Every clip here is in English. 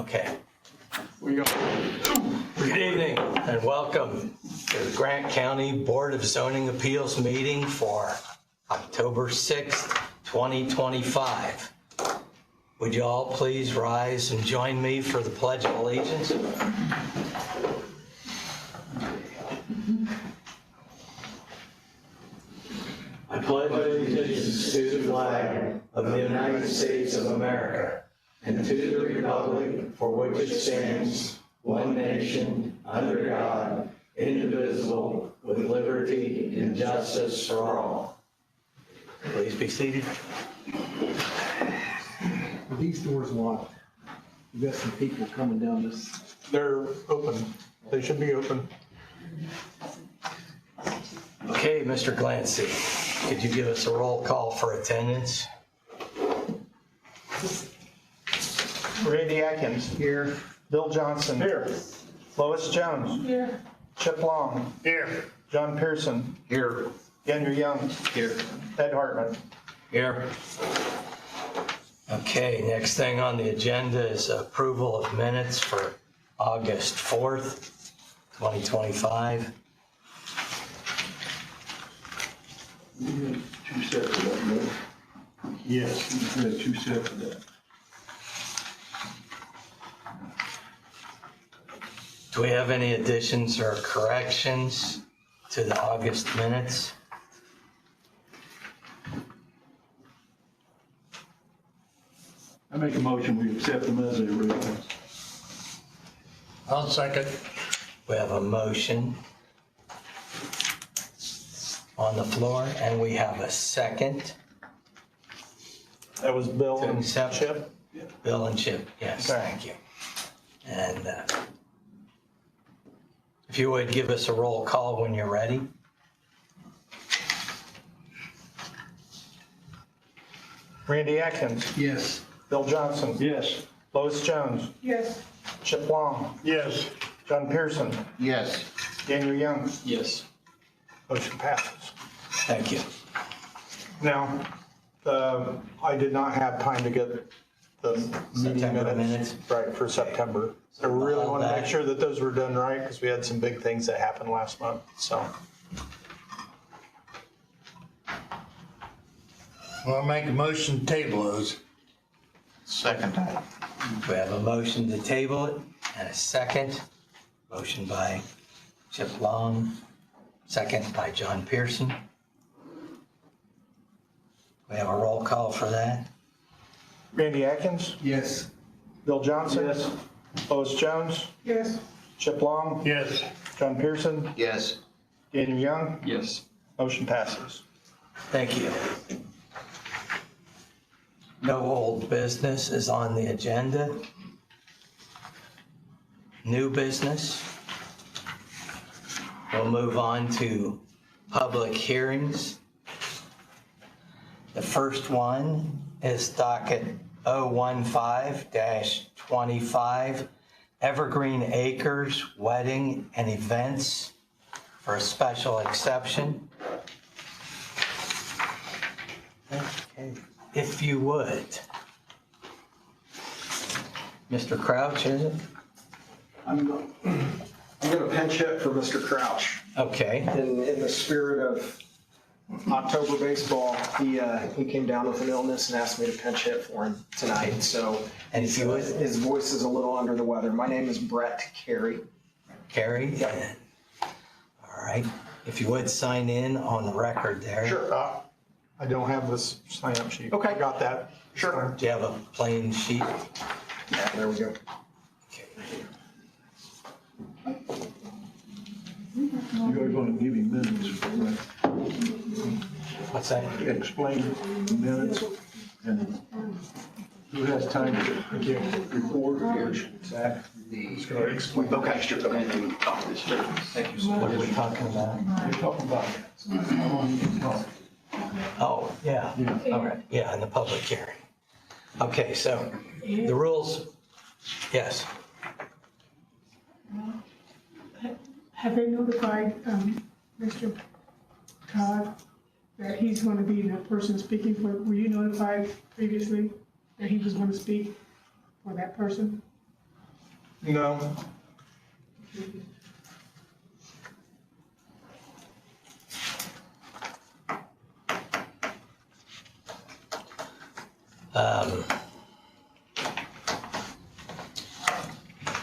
Okay. We go. Good evening and welcome to the Grant County Board of Zoning Appeals meeting for October 6th, 2025. Would you all please rise and join me for the Pledge of Allegiance? I pledge allegiance to the flag of the United States of America and to the republic for which it stands, one nation, under God, indivisible, with liberty and justice for all. Please be seated. Are these doors locked? We've got some people coming down this. They're open. They should be open. Okay, Mr. Glancy, could you give us a roll call for attendance? Randy Atkins. Here. Bill Johnson. Here. Lois Jones. Here. Chip Long. Here. John Pearson. Here. Daniel Young. Here. Ed Hartman. Here. Okay, next thing on the agenda is approval of minutes for August 4th, 2025. We had two sets of that, right? Yes, we had two sets of that. Do we have any additions or corrections to the August minutes? I make a motion, we accept them as they are written. I'll second. We have a motion on the floor, and we have a second. That was Bill To and accept. Chip. Bill and Chip, yes, Okay. thank you. And if you would give us a roll call when you're ready. Randy Atkins. Yes. Bill Johnson. Yes. Lois Jones. Yes. Chip Long. Yes. John Pearson. Yes. Daniel Young. Yes. Motion passes. Thank you. Now, I did not have time to get the meeting September minutes right for September. I really want to make sure that those were done right because we had some big things that happened last month, so. Well, I'll make a motion to table those. Second time. We have a motion to table it and a second. Motion by Chip Long, second by John Pearson. We have a roll call for that. Randy Atkins, Yes. Bill Johnson. Yes. Lois Jones, Yes. Chip Long, Yes. John Pearson, Yes. Daniel Young. Yes. Motion passes. Thank you. No old business is on the agenda. New business. We'll move on to public hearings. The first one is docket 015-25, Evergreen Acres Wedding and Events for a special exception. Okay, if you would. Mr. Crouch, is it? I'm going to pinch hit for Mr. Crouch. Okay, In the spirit of October baseball, he came down with an illness and asked me to pinch hit for him tonight. So and if you would, his voice is a little under the weather. My name is Brett Carey. Carrie? Yeah. All right, if you would sign in on the record there. Sure. I don't have this sign-up sheet. Okay. I got that. Sure. Do you have a plain sheet? Yeah, there we go. Okay. You are going to give him minutes, right? What's that? Explain the minutes and who has time to record or Zach? Okay, sure. Thank you so What much. are we talking about? You're talking about how long you can talk. Oh, yeah, Yeah. all right, yeah, in the public hearing. Okay, so the rules, yes, Have they notified Mr. Todd that he's going to be the person speaking for, were you notified previously that he was going to speak for that person? No.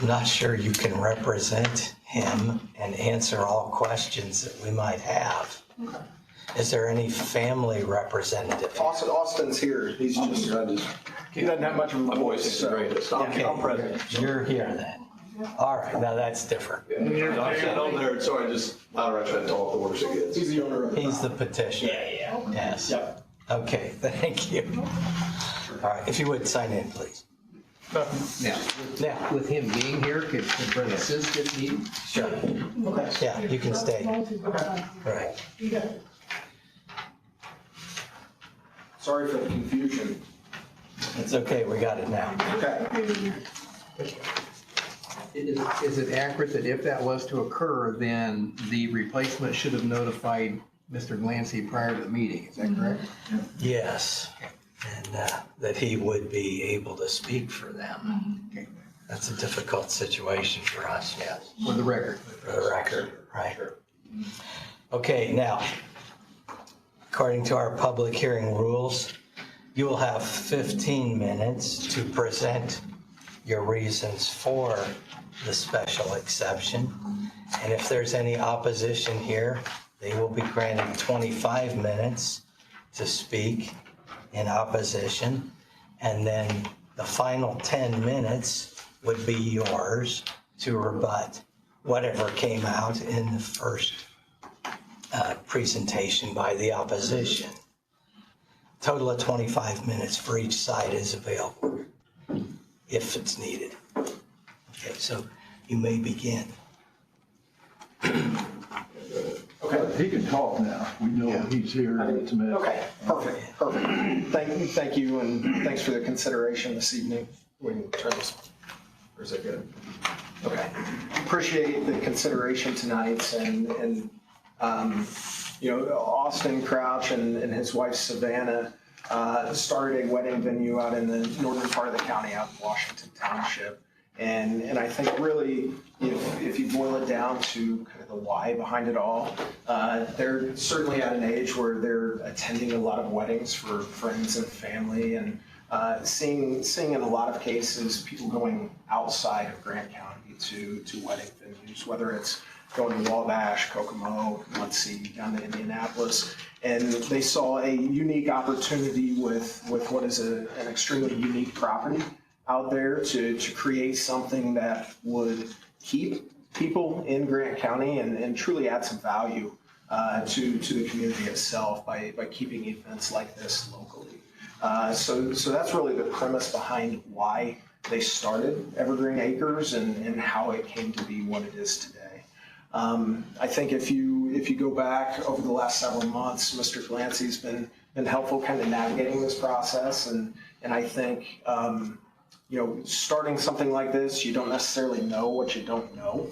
I'm not sure you can represent him and answer all questions that we might have. Is there any family representative? Austin's here. He doesn't have much of a voice. So, Okay, I'm present. you're here then. All right, now that's different. I'm sitting over there, so I just, I don't know, try to tell all the words it gets. He's the owner of the He's the petitioner. Yeah. Yes. Yep. Okay, thank you. All right, if you would sign in, please. Now, Now, with him being here, could Brenda assist if needed? sure. Okay. Yeah, you can stay. Okay. Right. You got it. Sorry for the confusion. It's okay, we got it now. Okay. Is it accurate that if that was to occur, then the replacement should have notified Mr. Glancy prior to the meeting? Is that correct? Yes, and that he would be able to speak for them. Okay. That's a difficult situation for us, yes. For the record. For the record, right. Okay, now, according to our public hearing rules, you will have 15 minutes to present your reasons for the special exception. And if there's any opposition here, they will be granted 25 minutes to speak in opposition. And then the final 10 minutes would be yours to rebut whatever came out in the first presentation by the opposition. Total of 25 minutes for each side is available if it's needed. Okay, so you may begin. Okay, he can talk now. We know he's here and it's met. Okay, perfect. Thank you, and thanks for the consideration this evening. We can turn this, or is it good? Okay. Appreciate the consideration tonight, and Austin Crouch and his wife Savannah started a wedding venue out in the northern part of the county, out in Washington Township. And I think really, if you boil it down to kind of the why behind it all, they're certainly at an age where they're attending a lot of weddings for friends and family, and seeing in a lot of cases people going outside of Grant County to wedding venues, whether it's going to Wabash, Kokomo, Muncie, down to Indianapolis. And they saw a unique opportunity with what is an extremely unique property out there to create something that would keep people in Grant County and truly add some value to the community itself by keeping events like this locally. So that's really the premise behind why they started Evergreen Acres and how it came to be what it is today. I think if you go back over the last several months, Mr. Glancy's been helpful kind of navigating this process, and I think starting something like this, you don't necessarily know what you don't know.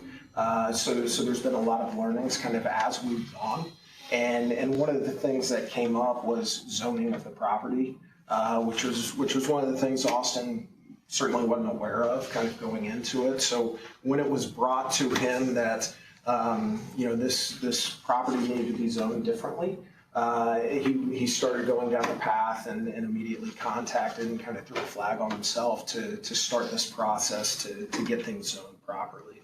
So there's been a lot of learnings kind of as we've gone, and one of the things that came up was zoning of the property, which was one of the things Austin certainly wasn't aware of kind of going into it. So when it was brought to him that this property needed to be zoned differently, he started going down the path and immediately contacted and kind of threw a flag on himself to start this process to get things zoned properly.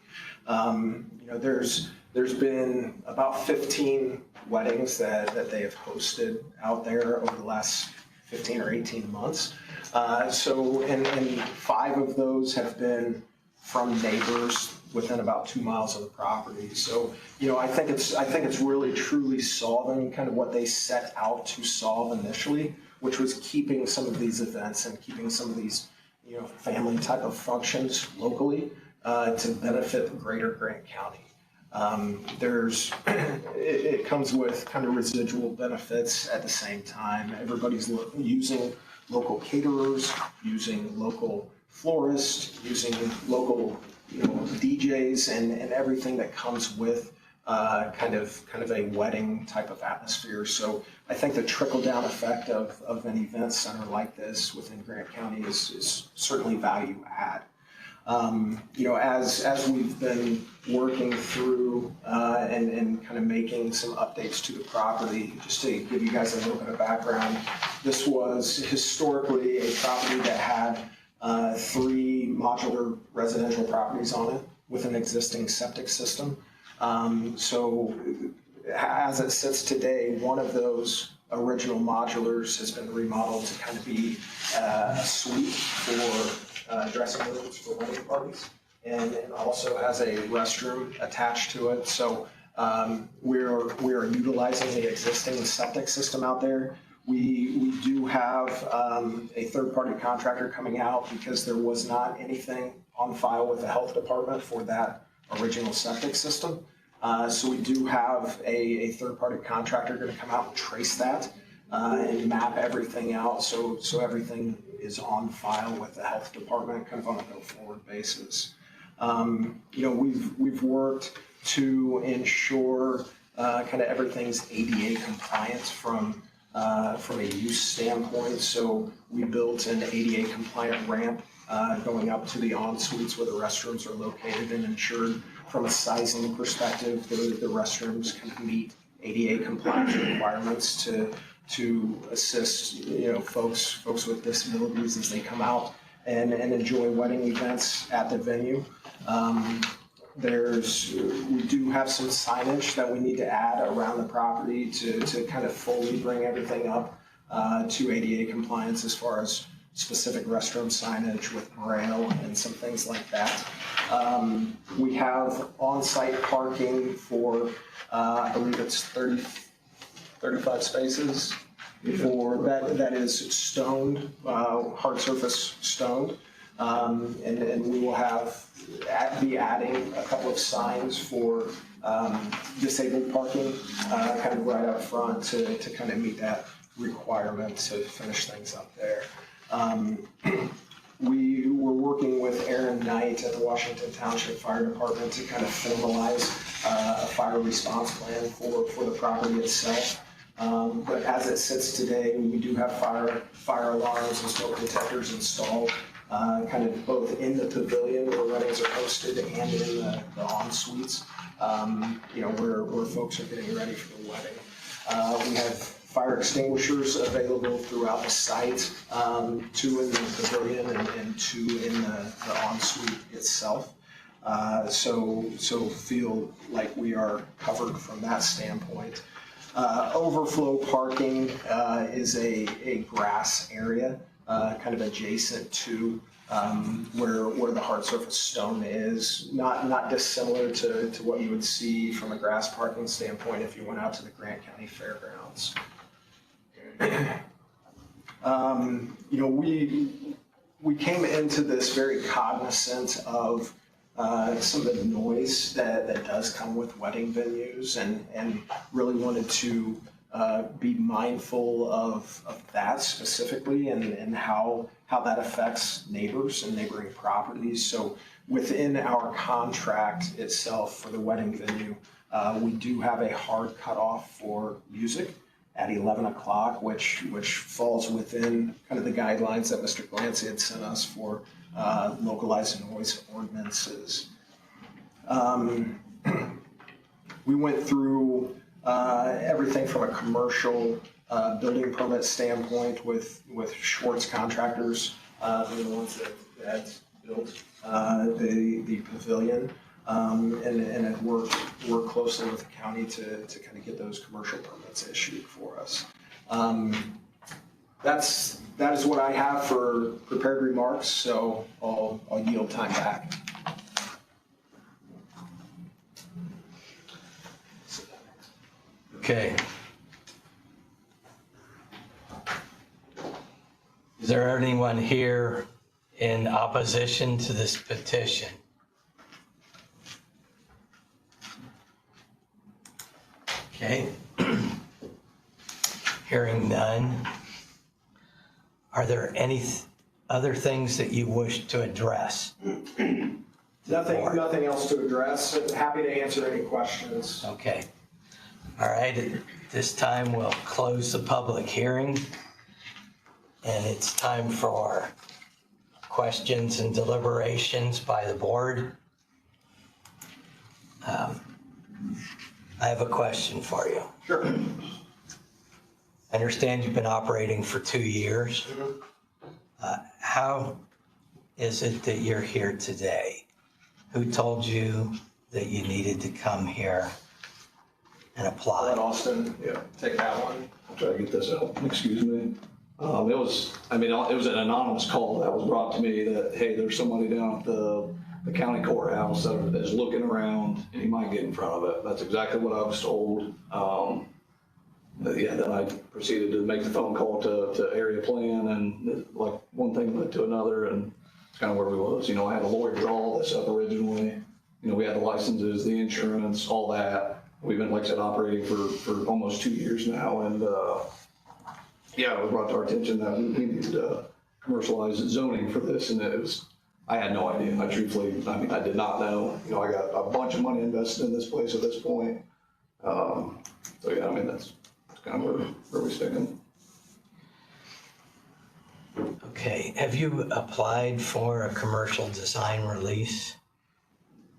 There's been about 15 weddings that they have hosted out there over the last 15 or 18 months. And 5 of those have been from neighbors within about 2 miles of the property. So, I think it's really truly solving kind of what they set out to solve initially, which was keeping some of these events and keeping some of these, family type of functions locally to benefit the greater Grant County. It comes with kind of residual benefits at the same time. Everybody's using local caterers, using local florists, using local DJs and everything that comes with kind of a wedding type of atmosphere. So I think the trickle down effect of an event center like this within Grant County is certainly value add. As we've been working through and kind of making some updates to the property, just to give you guys a little bit of background, this was historically a property that had 3 modular residential properties on it with an existing septic system. So as it sits today, one of those original modulars has been remodeled to kind of be a suite for dressing rooms for wedding parties, and also has a restroom attached to it. So we are utilizing the existing septic system out there. We do have a third-party contractor coming out because there was not anything on file with the health department for that original septic system. So we do have a third-party contractor going to come out and trace that and map everything out so everything is on file with the health department kind of on a go-forward basis. We've worked to ensure kind of everything's ADA compliant from a use standpoint. So we built an ADA compliant ramp going up to the en-suites where the restrooms are located, and ensured from a sizing perspective the restrooms kind of meet ADA compliance requirements to assist folks with disabilities as they come out and enjoy wedding events at the venue. We do have some signage that we need to add around the property to kind of fully bring everything up to ADA compliance, as far as specific restroom signage with braille and some things like that. We have on-site parking for, I believe it's 35 spaces for that is stoned, hard surface stoned. And we will be adding a couple of signs for disabled parking kind of right up front to kind of meet that requirement to finish things up there. We were working with Aaron Knight at the Washington Township Fire Department to kind of formalize a fire response plan for the property itself. But as it sits today, we do have fire alarms and smoke detectors installed, kind of both in the pavilion where weddings are hosted and in the en-suites, where folks are getting ready for the wedding. We have fire extinguishers available throughout the site, 2 in the pavilion and 2 in the en-suite itself. So feel like we are covered from that standpoint. Overflow parking is a grass area kind of adjacent to where the hard surface stone is, not dissimilar to what you would see from a grass parking standpoint if you went out to the Grant County Fairgrounds. We came into this very cognizant of some of the noise that does come with wedding venues, and really wanted to be mindful of that specifically, and how that affects neighbors and neighboring properties. So within our contract itself for the wedding venue, we do have a hard cutoff for music at 11 o'clock, which falls within kind of the guidelines that Mr. Glancy had sent us for localized noise ordinances. We went through everything from a commercial building permit standpoint with Schwartz Contractors, the ones that built the pavilion, and have worked closely with the county to kind of get those commercial permits issued for us. That is what I have for prepared remarks, so I'll yield time back. Okay. Is there anyone here in opposition to this petition? Okay. Hearing none. Are there any other things that you wish to address? Nothing else to address. Happy to answer any questions. Okay. All right, at this time we'll close the public hearing, and it's time for questions and deliberations by the board. I have a question for you. Sure. I understand you've been operating for 2 years. How is it that you're here today? Who told you that you needed to come here and Let apply? Austin take that one. I'll try to get this out. Excuse me. It was an anonymous call that was brought to me that, hey, there's somebody down at the county courthouse that is looking around and you might get in front of it. That's exactly what I was told. Then I proceeded to make the phone call to area plan, and like one thing led to another, and it's kind of where we was. I had a lawyer draw all this up originally. We had the licenses, the insurance, all that. We've been, like I said, operating for almost 2 years now, and it was brought to our attention that we needed to commercialize zoning for this, and I had no idea. I did not know. I got a bunch of money invested in this place at this point. That's kind of where we stand. Okay, have you applied for a commercial design release?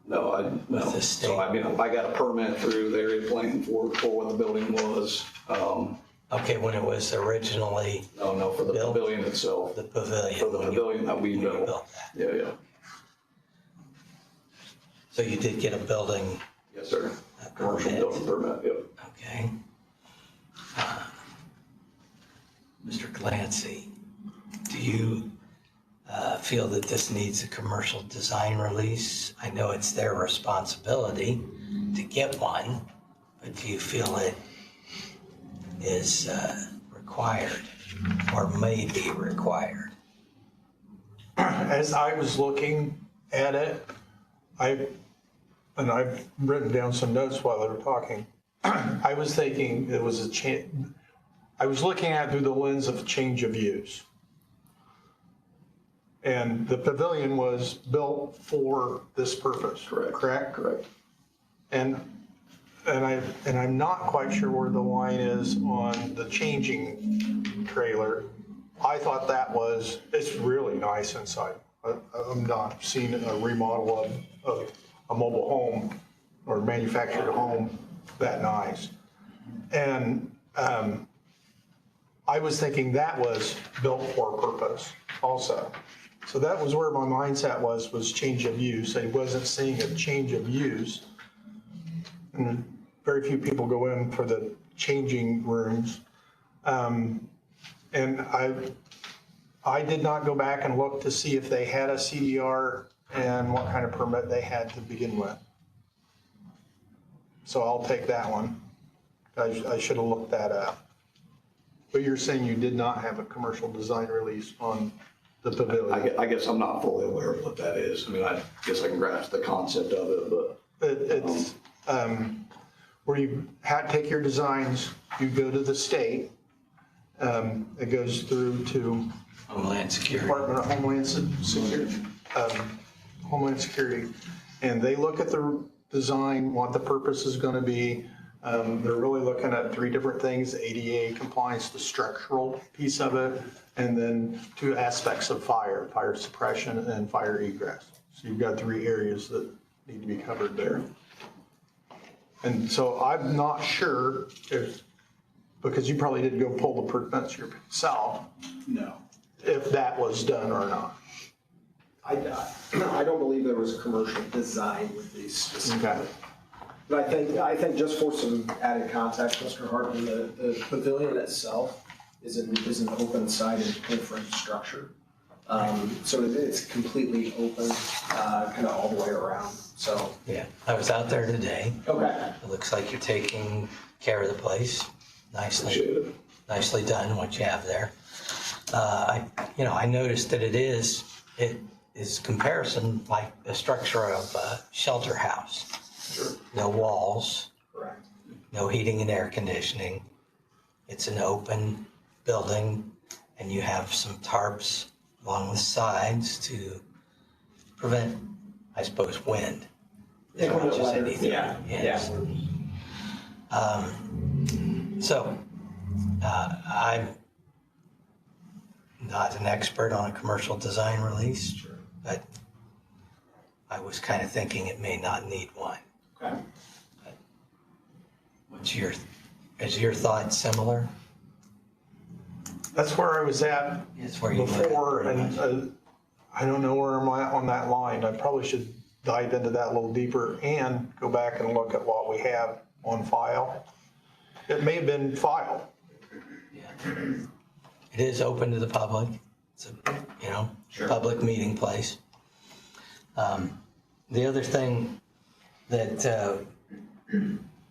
No. With the state? So, I got a permit through the area plan for what the building was. Okay, when it was originally No, for the built? pavilion itself. The pavilion? For the when you- pavilion that we when you built. built that. Yeah. So you did get a building, Yes, sir. Commercial permit. building permit, yep. Okay. Mr. Clancy, do you feel that this needs a commercial design release? I know it's their responsibility to get one, but do you feel it is required or may be required? As I was looking at it, I've written down some notes while they were talking. I was thinking it was I was looking at it through the lens of change of use. And the pavilion was built for this purpose. Correct? Correct. And I'm not quite sure where the line is on the changing trailer. I thought it's really nice inside. I'm not seeing a remodel of a mobile home or manufactured home that nice. And I was thinking that was built for a purpose also. So that was where my mindset was change of use. I wasn't seeing a change of use. And very few people go in for the changing rooms. And I did not go back and look to see if they had a CDR and what kind of permit they had to begin with. So I'll take that one. I should have looked that up. But you're saying you did not have a commercial design release on the pavilion? I guess I'm not fully aware of what that is. I guess I can grasp the concept of it, but. It's where you take your designs, you go to the state. It goes through to Homeland Security. Department of Homeland Security, and they look at the design, what the purpose is going to be. They're really looking at 3 different things: ADA compliance, the structural piece of it, and then 2 aspects of fire suppression and fire egress. So you've got 3 areas that need to be covered there. And so I'm not sure because you probably didn't go pull the permits yourself, No. if that was done or not. I don't believe there was a commercial design with these specific. Okay. But I think just for some added context, Mr. Hartman, the pavilion itself is an open-sided full-frame structure. So it's completely open, kind of all the way around, so. Yeah, I was out there today. Okay. It looks like you're taking care of the place. Appreciate it. Nicely done, what you have there. I noticed that it is comparison like a structure of a shelter house. Sure. No walls, Correct. no heating and air conditioning. It's an open building, and you have some tarps along the sides to prevent, I suppose, wind. As much as anything. Yeah. Yes. So, I'm not an expert on a commercial design release, but I was kind of thinking it may not need one. Okay. Is your thought similar? That's where I was at It's where you before, and I don't know where I'm at on that line. I probably should dive into that a little deeper and go back and look at what we have on file. It may have been filed. It is open to the public. It's a, public meeting place. The other thing that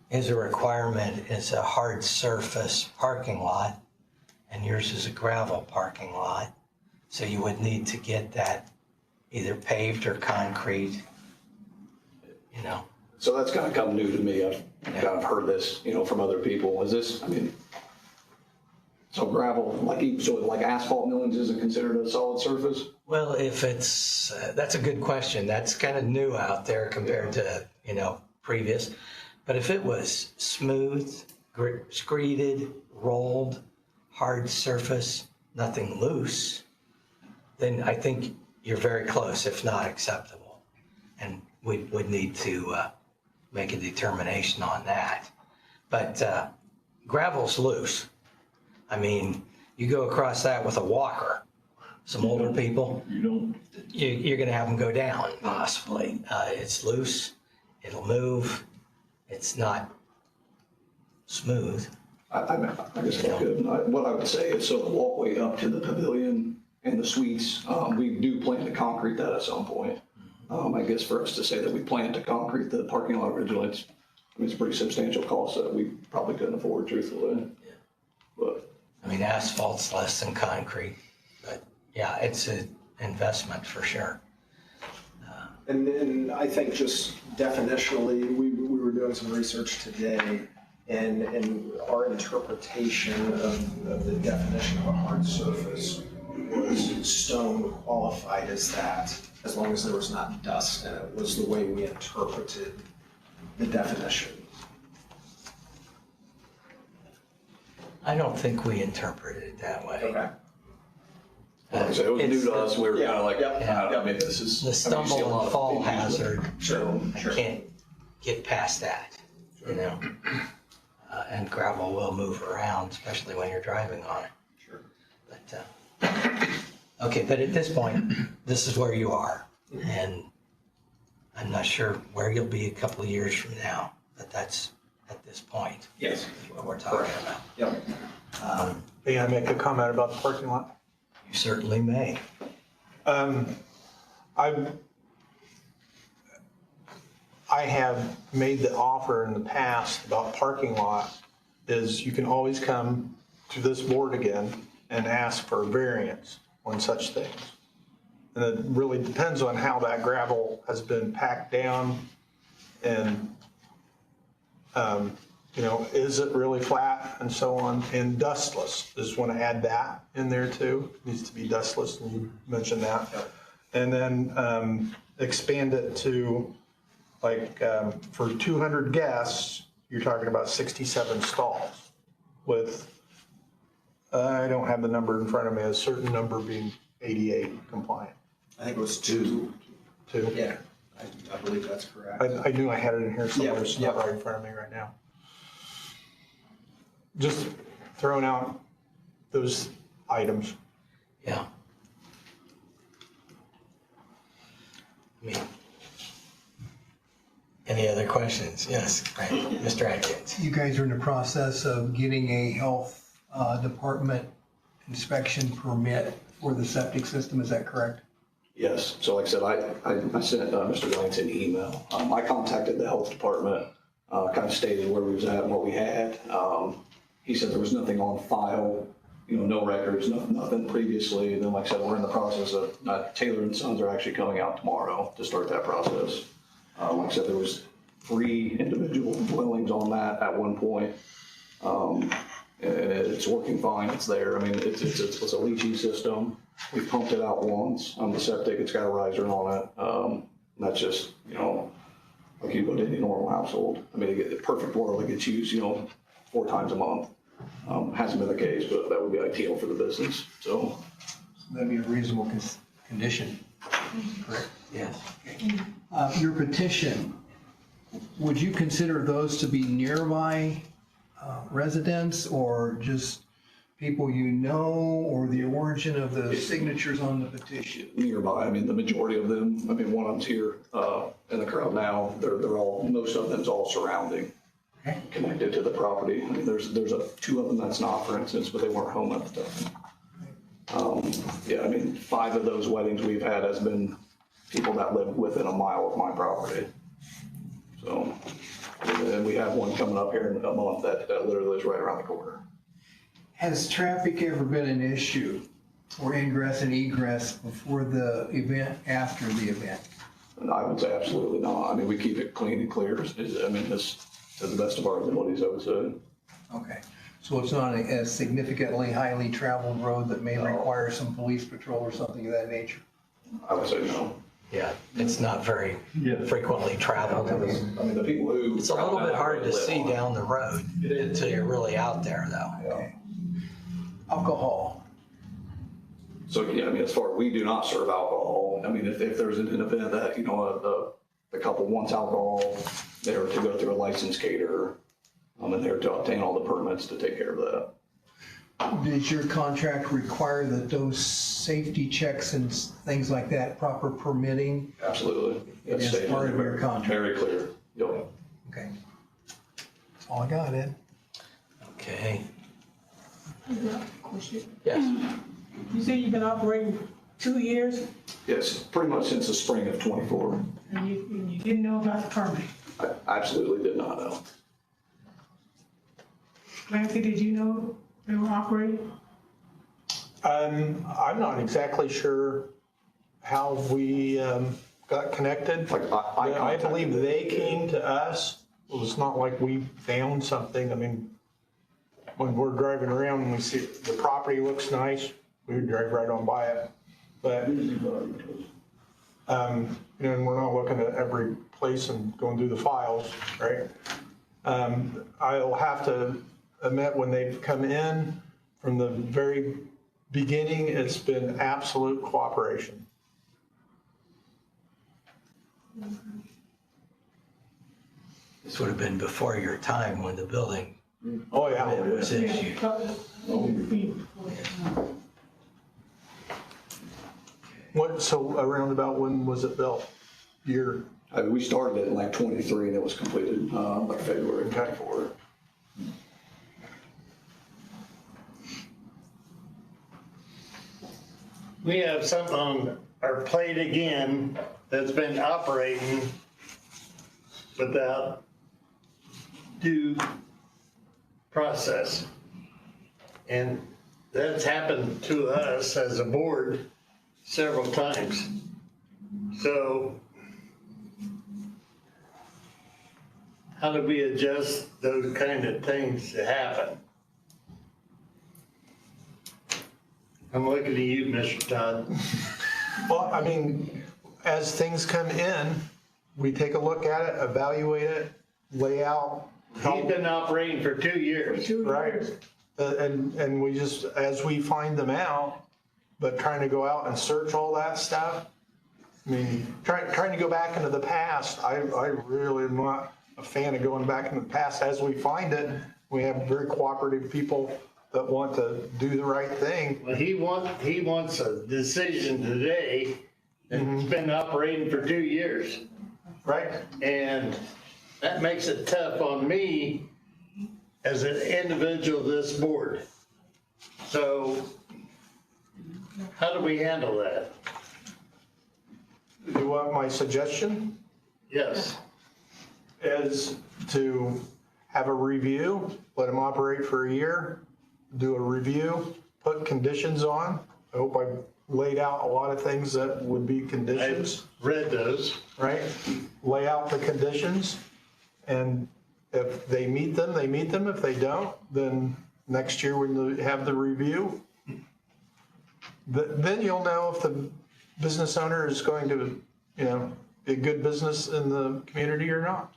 is a requirement is a hard surface parking lot, and yours is a gravel parking lot. So you would need to get that either paved or concrete, So that's kind of come new to me. I've kind of heard this, from other people. Is this, so gravel, like asphalt millings isn't considered a solid surface? Well, if it's, that's a good question. That's kind of new out there compared to, previous. But if it was smooth, screeded, rolled, hard surface, nothing loose, then I think you're very close, if not acceptable. And we would need to make a determination on that. But gravel's loose. You go across that with a walker, some older people, you're going to have them go down, possibly. It's loose, it'll move, it's not smooth. I guess I could. What I would say is, so the walkway up to the pavilion and the suites, we do plan to concrete that at some point. I guess for us to say that we plan to concrete the parking lot originally, it's a pretty substantial cost that we probably couldn't afford, truthfully. But Asphalt's less than concrete, but yeah, it's an investment for sure. And I think just definitionally, we were doing some research today, and our interpretation of the definition of a hard surface was stone qualified as that, as long as there was not dust in it, was the way we interpreted the definition. I don't think we interpreted it that way. Okay. like I said, it was new to us. We were kind of like, this is. The stumble and fall hazard, Sure. I can't get past that, And gravel will move around, especially when you're driving on it. Sure. But, okay, but at this point, this is where you are. And I'm not sure where you'll be a couple of years from now, but that's at this point. Yes. What we're talking about. Yep. May I make a comment about the parking lot? You certainly may. I have made the offer in the past about parking lot is you can always come to this board again and ask for a variance on such things. And it really depends on how that gravel has been packed down and, is it really flat and so on, and dustless. Just want to add that in there too. It needs to be dustless, and you mentioned that. Yep. And then expand it to for 200 guests, you're talking about 67 stalls with, I don't have the number in front of me, a certain number being ADA compliant. I think it was two. Two. Yeah, I believe that's correct. I knew I had it in here somewhere, it's not Yeah. right in front of me right now. Just throwing out those items. Yeah. Any other questions? Yes, right. Mr. Atkins. You guys are in the process of getting a health department inspection permit for the septic system, is that correct? Yes, so like I said, I sent Mr. Lance an email. I contacted the health department, kind of stated where we was at and what we had. He said there was nothing on file, no records, nothing previously. And then like I said, we're in the process of, Taylor and Sons are actually coming out tomorrow to start that process. Like I said, there was 3 individual dwellings on that at one point. And it's working fine, it's there. It's a leaching system. We pumped it out once on the septic, it's got a riser on it. That's just, like you go to any normal household. The perfect world, it gets used, 4 times a month. Hasn't been the case, but that would be ideal for the business. So That'd be a reasonable condition, correct? Yes. Your petition, would you consider those to be nearby residents or just people you know, or the origin of the signatures on the petition? Nearby, I mean, the majority of them, I mean, one of them's here in the crowd now, they're all, most of them's all surrounding, Okay. connected to the property. I mean, there's two of them that's not, for instance, but they weren't home at the time. Yeah, I mean, 5 of those weddings we've had has been people that live within a mile of my property. So, and we have one coming up here in a month that literally is right around the corner. Has traffic ever been an issue, or ingress and egress before the event, after the event? And I would say absolutely not. I mean, we keep it clean and clear. I mean, this, to the best of our abilities, I would say. Okay, so it's not a significantly highly traveled road that may require some police patrol or something of that nature? I would say no. Yeah, it's not very Yeah. frequently traveled. I mean, the people who. It's a little bit hard to live see on- down the road until you're really out there, though. Okay. Alcohol, So, yeah, I mean, as far, we do not serve alcohol. I mean, if there's an event that, you know, the couple wants alcohol, they're to go through a licensed caterer, and they're to obtain all the permits to take care of that. does your contract require that those safety checks and things like that, proper permitting? Absolutely. It is stated part of your contract. Very clear. Yep. Okay. That's all I got, Ed. Okay. I got a question. Yes. You say you've been operating 2 years Yes, pretty much since the spring of '24. and you didn't know about the permit. I absolutely did not know. Clancy, did you know they were operating? I'm not exactly sure how we got connected. Like, I believe contacted they them. came to us. It was not like we found something. I mean, when we're driving around and we see the property looks nice, we would drive right on by it. But, you know, and we're not looking at every place and going through the files, right? I'll have to admit, when they've come in from the very beginning, it's been absolute cooperation. This would have been before your time when the building Oh, yeah. permit was issued. What, so around about when was it built? Year? I mean, we started it in like '23 and it was completed like February of '24. We have something on our plate again that's been operating without due process. And that's happened to us as a board several times. So how do we adjust those kind of things to happen? I'm looking at you, Mr. Todd. Well, I mean, as things come in, we take a look at it, evaluate it, lay out. He's been operating for 2 years. Right. And we just, as we find them out, but trying to go out and search all that stuff, I mean, trying to go back into the past, I really am not a fan of going back into the past. As we find it, we have very cooperative people that want to do the right thing. Well, he wants a decision today, and it's been operating for 2 years. Right? And that makes it tough on me as an individual of this board. So how do we handle that? You want my suggestion? Yes. Is to have a review, let them operate for a year, do a review, put conditions on. I hope I laid out a lot of things that would be I've conditions, read those. right? Lay out the conditions, and if they meet them, they meet them. If they don't, then next year when you have the review, then you'll know if the business owner is going to, you know, be a good business in the community or not.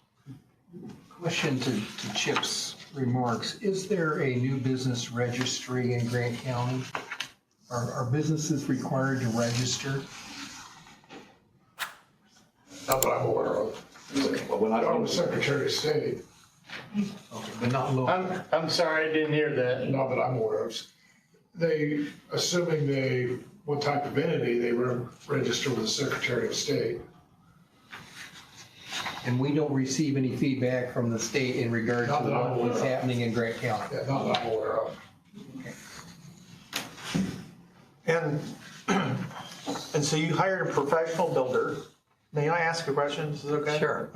Question to Chip's remarks. Is there a new business registry in Grant County? Are businesses required to register? Not that I'm aware of. But when I I'm the was, Secretary of State, Okay, but not local. I'm sorry, I didn't hear that. not that I'm aware of. They, assuming what type of entity, they register with the Secretary of State. And we don't receive any feedback from the state in regard to Not that I'm aware what's of. happening in Grant County? Yeah, not that I'm aware of. And so you hired a professional builder. May I ask a question? Is this okay? Sure.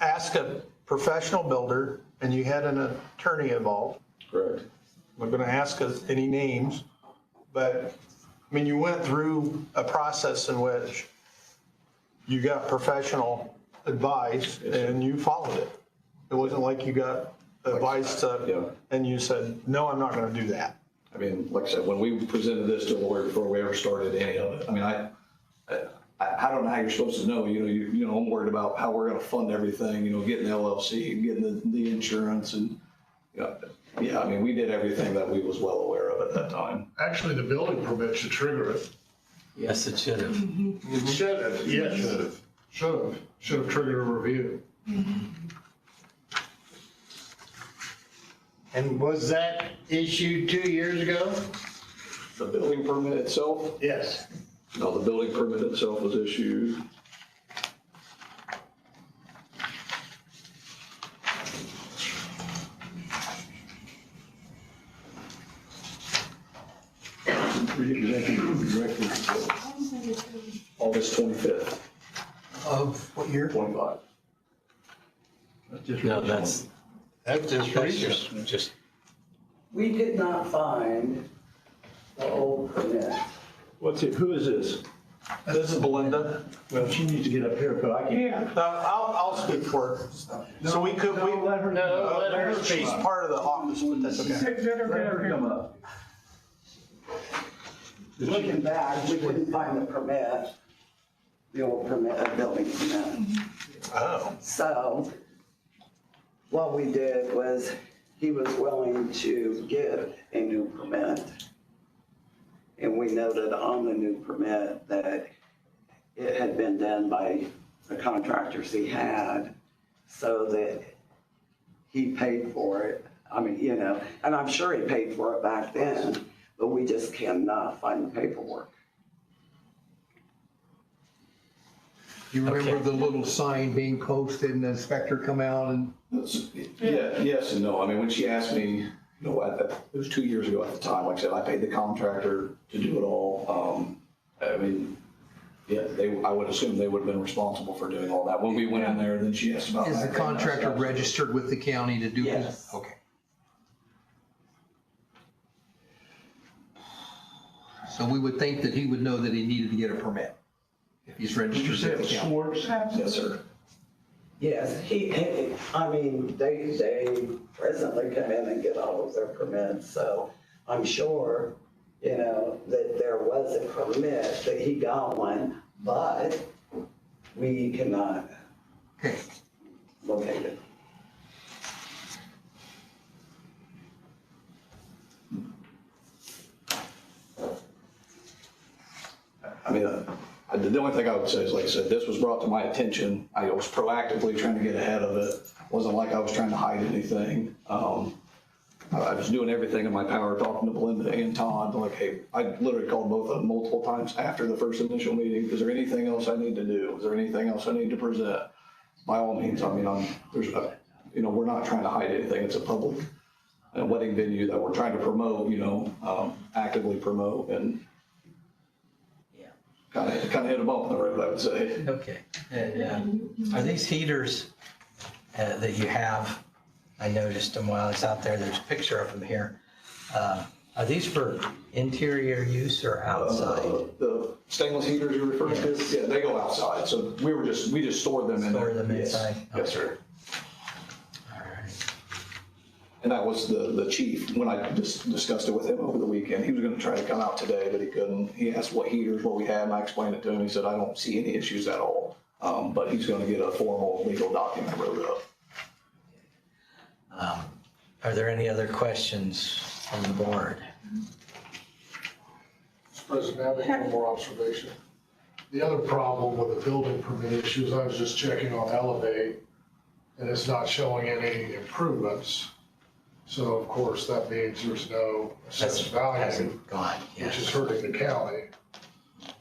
Ask a professional builder, and you had an attorney involved. correct. I'm going to ask us any names, but, I mean, you went through a process in which you got professional advice and you followed it. It wasn't like you got advice Yeah. and you said, no, I'm not going to do that. I mean, like I said, when we presented this to a lawyer before we ever started any of it, I mean, I don't know how you're supposed to know, you know, I'm worried about how we're gonna fund everything, you know, getting the LLC and getting the insurance and, you know, yeah, I mean, we did everything that we was well aware of at that time. Actually, the building permit should trigger it. Yes, it should have. It should have, yes. Should have triggered a review. And was that issued 2 years ago? The building permit itself, Yes. no, the building permit itself was issued. August 25th, Of what year? 25. No, that's That's recent. just, We did not find the old permit. Who is this? This is Belinda. Well, she needs to get up here, because I can't. Yeah, I'll speak for her. So we could, we, Let her, No, let her speak. she's part of the office, but that's okay. let her come up. Looking back, we couldn't find the permit, the old permit, building permit. Oh. So what we did was, he was willing to give a new permit. And we noted on the new permit that it had been done by the contractors he had, so that he paid for it. I mean, you know, and I'm sure he paid for it back then, but we just cannot find the paperwork. You remember Okay. the little sign being posted and the inspector come out and, Yeah, yes and no. I mean, when she asked me, you know, it was 2 years ago at the time, like I said, I paid the contractor to do it all. I mean, yeah, I would assume they would have been responsible for doing all that. When we went in there, then she asked about. is the that. contractor registered with the county to do this? Yes. Okay. So we would think that he would know that he needed to get a permit if he's Did you say registered it with was the county. Schwartz? Yes, sir. Yes, I mean, they presently come in and get all of their permits, so I'm sure, you know, that there was a permit, that he got one, but we cannot Okay. locate it. I mean, the only thing I would say is, like I said, this was brought to my attention. I was proactively trying to get ahead of it. It wasn't like I was trying to hide anything. I was doing everything in my power, talking to Belinda and Todd, like, hey, I literally called both of them multiple times after the first initial meeting. Is there anything else I need to do? Is there anything else I need to present? By all means, I mean, you know, we're not trying to hide anything. It's a public wedding venue that we're trying to promote, you know, actively promote, and kind of hit a bump in the road, I would say. okay. And are these heaters that you have, I noticed them while I was out there, there's a picture of them here. Are these for interior use or outside? The stainless heaters you're referring to? Yes. Yeah, they go outside, so we just stored them in there. Store them Yes. inside? Yes, sir. All right. And that was the chief, when I discussed it with him over the weekend. He was gonna try to come out today, but he couldn't. He asked what heaters, what we had, and I explained it to him. He said, I don't see any issues at all. But he's gonna get a formal legal document wrote up. Are there any other questions from the board? President, may I make one more observation? The other problem with the building permit issue is I was just checking on Elevate, and it's not showing any improvements. So of course, that means there's no assessed value, Hasn't gone, which is yes. hurting the county.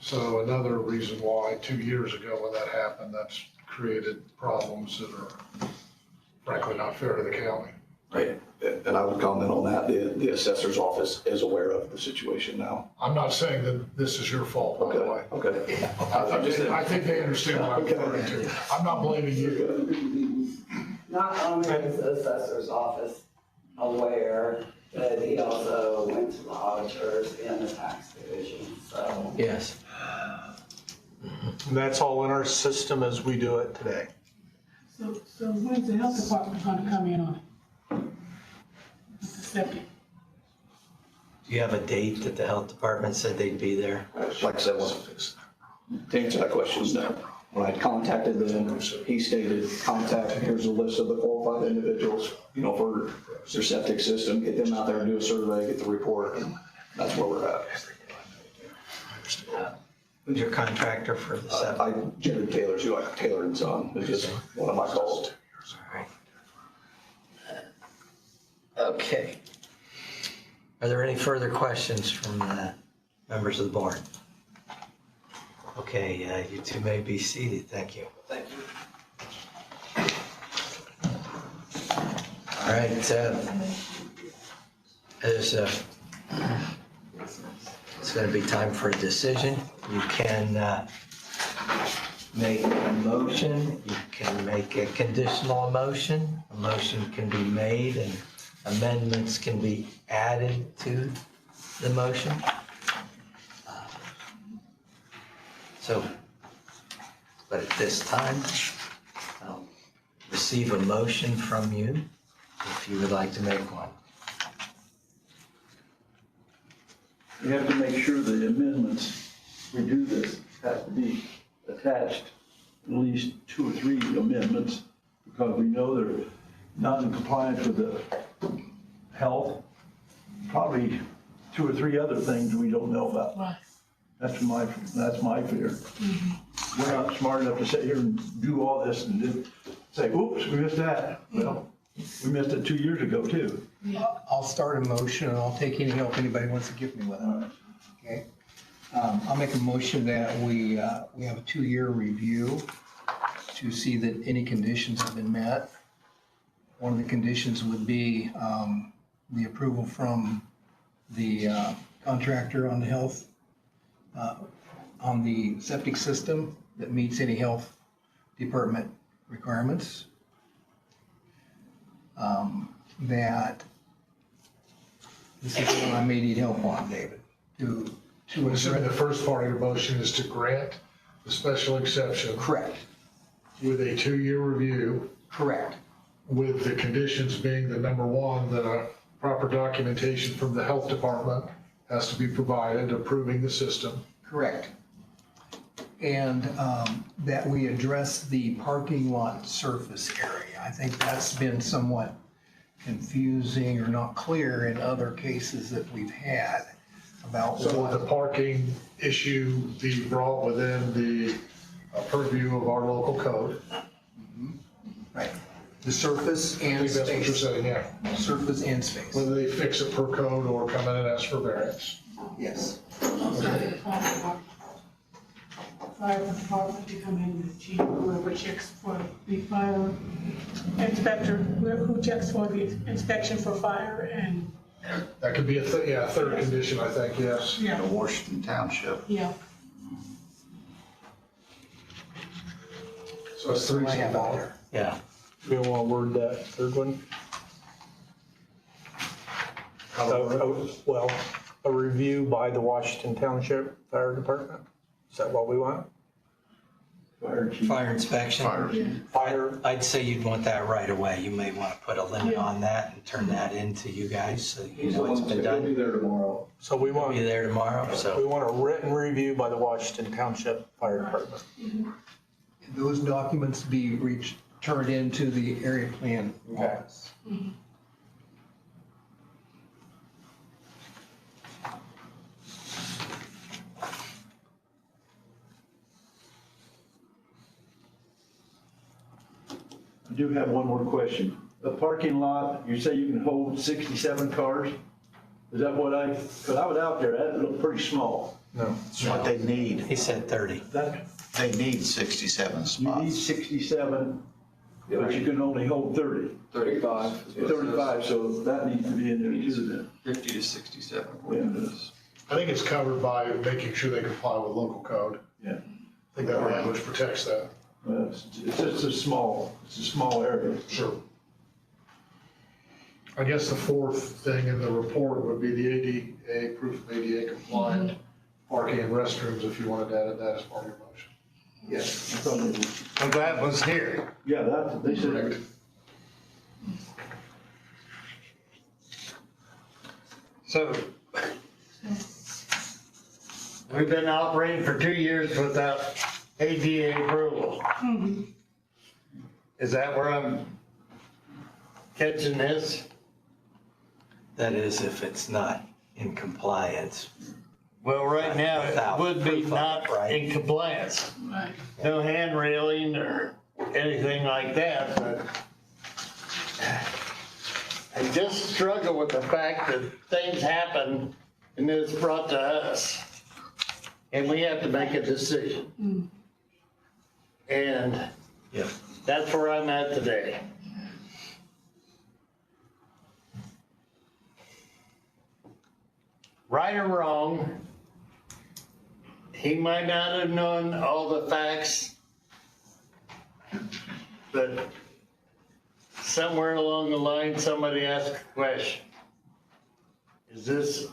So another reason why 2 years ago when that happened, that's created problems that are frankly not fair to the county. Right, and I would comment on that, the assessor's office is aware of the situation now. I'm not saying that this is your fault, by the way. Okay. I think they understand what I'm referring to. I'm not blaming you. Not only is the assessor's office aware, but he also went to the auditors and the tax division, so. Yes. And that's all in our system as we do it today. So when's the health department gonna come in on it? With the septic? Do you have a date that the health department said they'd be there? Like I said, to answer that question, no. When I contacted them, he stated, contact, here's a list of the qualified individuals, for their septic system, get them out there and do a survey, get the report, and that's where we're at. Who's your contractor for the septic? Jared Taylor's who Taylor and Son, is just one of my calls. All right. Okay. Are there any further questions from the members of the board? Okay, you two may be seated. Thank you. Thank you. All right. It's going to be time for a decision. You can make a motion. You can make a conditional motion. A motion can be made and amendments can be added to the motion. But at this time, I'll receive a motion from you if you would like to make one. We have to make sure the amendments, we do this, have to be attached, at least 2 or 3 amendments, because we know they're not in compliance with the health, probably 2 or 3 other things we don't know about. Right. That's my fear. We're not smart enough to sit here and do all this and then say, oops, we missed that. Well, we missed it 2 years ago too. I'll start a motion and I'll take any help anybody wants to give me with it. Okay? I'll make a motion that we have a 2-year review to see that any conditions have been met. One of the conditions would be the approval from the contractor on the health, on the septic system that meets any health department requirements. That, this is what I may need help on, David, to I'm assuming the first part of your motion is to grant the special exception correct, with a 2-year review, correct, with the conditions being the number 1, that a proper documentation from the health department has to be provided approving the system. correct. And that we address the parking lot surface area. I think that's been somewhat confusing or not clear in other cases that we've had about So would the what. parking issue be brought within the purview of our local code? Right, the surface I and think that's what you're space, saying, yeah. surface and space, Whether they fix it per code or come in and ask for variance. yes. Fire department to come in and chief, whoever checks for the fire inspector, who checks for the inspection for fire and, That could be a third condition, I think, yes. yeah, Washington Township. yeah. So it's 3 I have so out far. there. Yeah. We want to word that third one? Well, a review by the Washington Township Fire Department? Is that what we want? Fire chief. Fire inspection. Fire, I'd say you'd want that right away. You may want to put a limit on that and turn that into you guys so you know it's been He'll be done. there tomorrow. so we We'll be want, there tomorrow, we so. want a written review by the Washington Township Fire Department. Those documents be turned into the area plan office. I do have one more question. The parking lot, you say you can hold 67 cars? Is that what because I was out there, that looked pretty small. No. That's what they need. He said 30. That, They need 67 you need spots. 67, but you can only hold 30. 35. 35, so that needs to be in there too then. 50 to 67. Yeah. I think it's covered by making sure they comply with local code. Yeah. I think that language protects that. Well, it's just a small area. Sure. I guess the fourth thing in the report would be the ADA, proof of ADA compliant parking and restrooms, if you wanted to add that as part of your motion. Yes. I thought it was- And that was here. Yeah, they said. Correct. So we've been operating for 2 years without ADA approval. Is that where I'm catching this? That is if it's not in compliance. Well, right now, Without it would be proof of it, not right? in compliance. Right. No hand railing or anything like that, but I just struggle with the fact that things happen and then it's brought to us. And we have to make a decision. And Yep. that's where I'm at today. Right or wrong, he might not have known all the facts, but somewhere along the line, somebody asked a question. Is this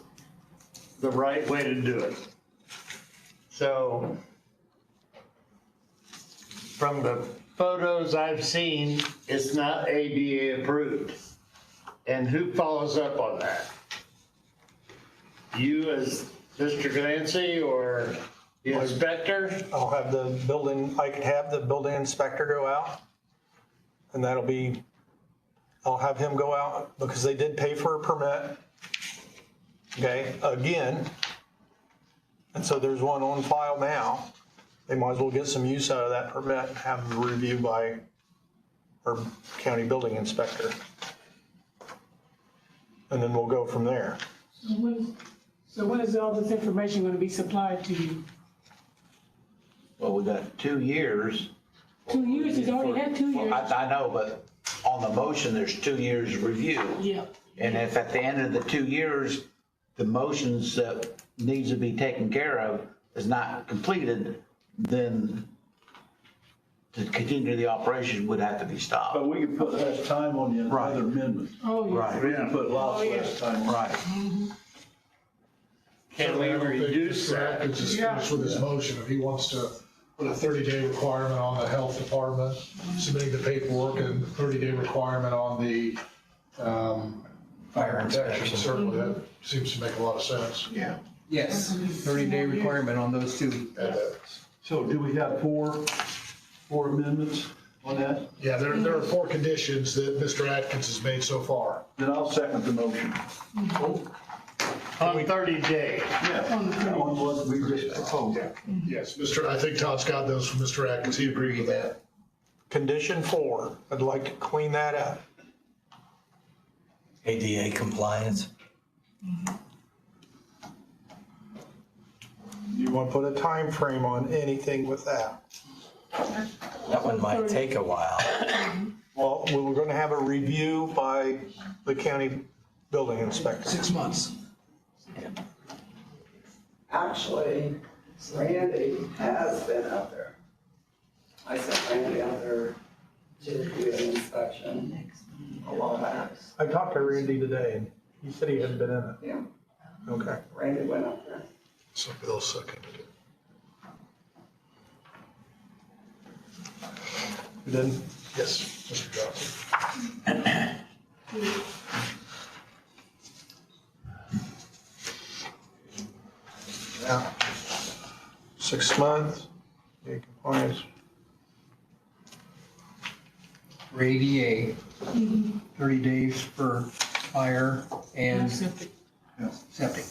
the right way to do it? So, from the photos I've seen, it's not ADA approved. And who follows up on that? You as Mr. Clancy or the inspector? I'll have the building, I could have the building inspector go out. And that'll be, I'll have him go out because they did pay for a permit. Okay, again. And so there's one on file now. They might as well get some use out of that permit and have them reviewed by our county building inspector. And then we'll go from there. So when is all this information gonna be supplied to you? Well, we got 2 years. 2 years, he's already had 2 years. I know, but on the motion, there's 2 years review. Yeah. And if at the end of the 2 years, the motions that needs to be taken care of is not completed, then to continue the operation would have to be stopped. But we can put less time on the Right. other amendment. Oh, yeah. Right. We can put lots Oh, yeah. less time on it. Right. Can we Certainly, I don't think reduce Mr. that? Atkins is finished with his motion. If he wants to put a 30-day requirement on the health department, submitting the paperwork, and 30-day requirement on the fire protection, certainly that seems to make a lot of sense. Yeah. Yes, 30-day requirement on those two. Add that. So do we have four amendments on that? Yeah, there are 4 conditions that Mr. Atkins has made so far. Then I'll second the motion. On 30 days. Yeah, that one was, we just proposed. Yes, I think Todd's got those from Mr. Atkins. He agreed with that. Condition 4, I'd like to clean that up. ADA compliance. You want to put a time frame on anything with that? That one might take a while. Well, we were going to have a review by the county building inspector. 6 months. Actually, Randy has been out there. I sent Randy out there to do an inspection a while back. I talked to Randy today and he said he hadn't been in it. Yeah, Okay. Randy went out there. So Bill seconded it. Then, Yes, Mr. Johnson. yeah. 6 months, ADA compliance. For ADA, 30 days for fire and Septic. septic.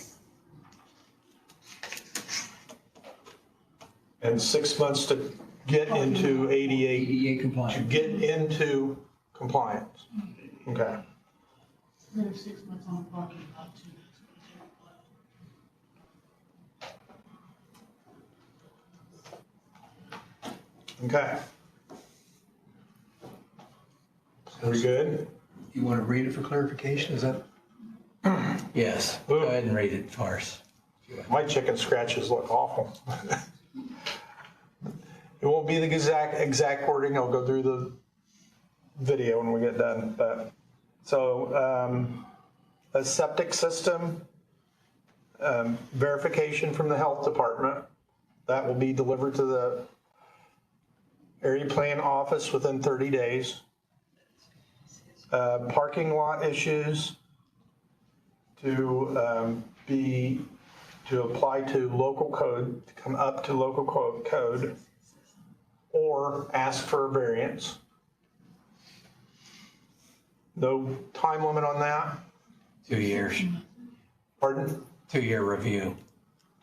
And 6 months to get into ADA, ADA to compliant. get into compliance. Okay. Maybe 6 months on the parking lot too. Okay. Are we good? You want to read it for clarification? Is that? Yes, go ahead and read it for us. My chicken scratches look awful. It won't be the exact wording. I'll go through the video when we get done. But so a septic system verification from the health department that will be delivered to the area plan office within 30 days. Parking lot issues to apply to local code, to come up to local code, or ask for a variance. No time limit on that. 2 years, Pardon? 2-year review.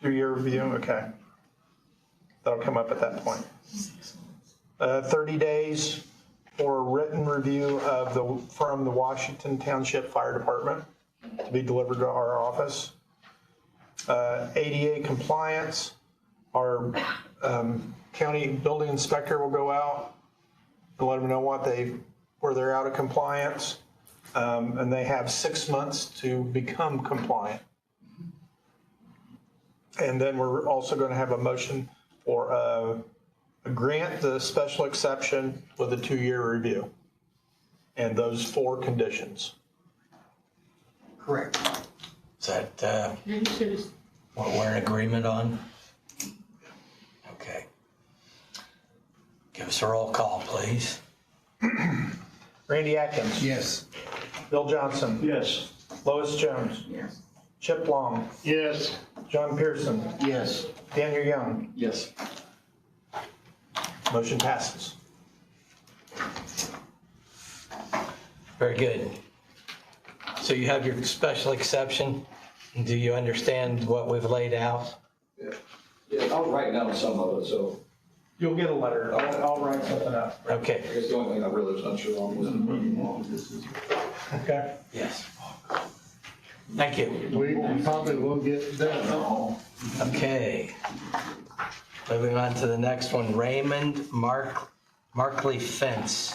2-year review, okay. That'll come up at that point. 30 days for a written review from the Washington Township Fire Department to be delivered to our office. ADA compliance, our county building inspector will go out and let them know where they're out of compliance. And they have 6 months to become compliant. And then we're also going to have a motion for grant the special exception with a 2-year review. And those 4 conditions. Correct. Is that Yeah, you said it's what we're in agreement on? Okay. Give us a roll call, please. Randy Atkins. Yes. Bill Johnson. Yes. Lois Jones. Yes. Chip Long. Yes. John Pearson. Yes. Daniel Young. Yes. Motion passes. Very good. So you have your special exception. Do you understand what we've laid out? Yeah, I was writing down some of it, so You'll get a letter. I'll write something up. Okay. I guess the only thing I really was unsure on was Okay. Yes. Thank you. We probably will get done. Okay. Moving on to the next one, Raymond Markley Fence.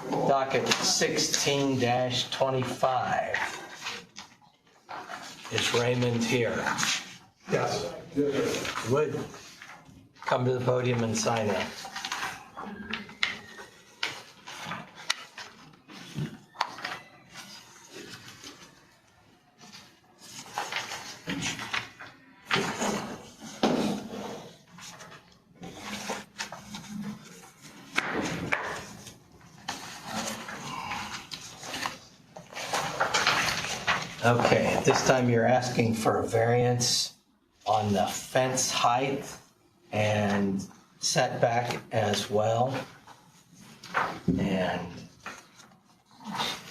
Docket 16-25. Is Raymond here? Yes. Would come to the podium and sign in. Okay, at this time you're asking for a variance on the fence height and setback as well. And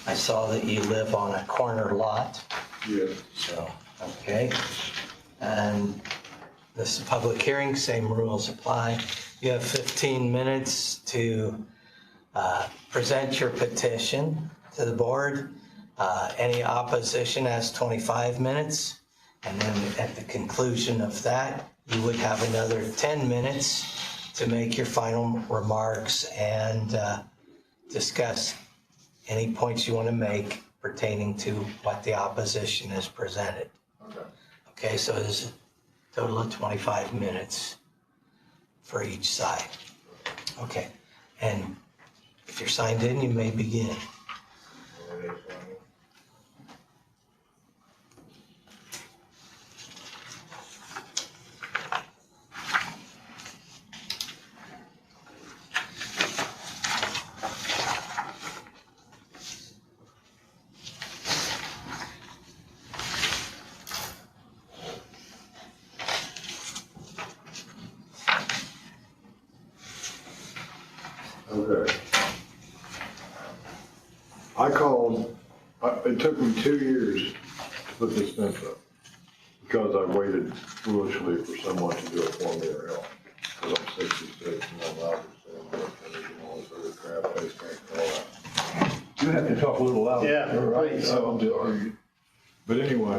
I saw that you live on a corner lot. Yes. So, okay. And this is a public hearing, same rules apply. You have 15 minutes to present your petition to the board. Any opposition has 25 minutes. And then at the conclusion of that, you would have another 10 minutes to make your final remarks and discuss any points you want to make pertaining to what the opposition has presented. Okay, so there's a total of 25 minutes for each side. Okay, and if you're signed in, you may begin. Okay. I called, it took me 2 years to put this fence up because I waited foolishly for someone to do it for me or help, because I'm 66, no louder, so you can always hear the crab face can't call out. You have to talk a little louder. Yeah, please. I'm sorry. But anyway,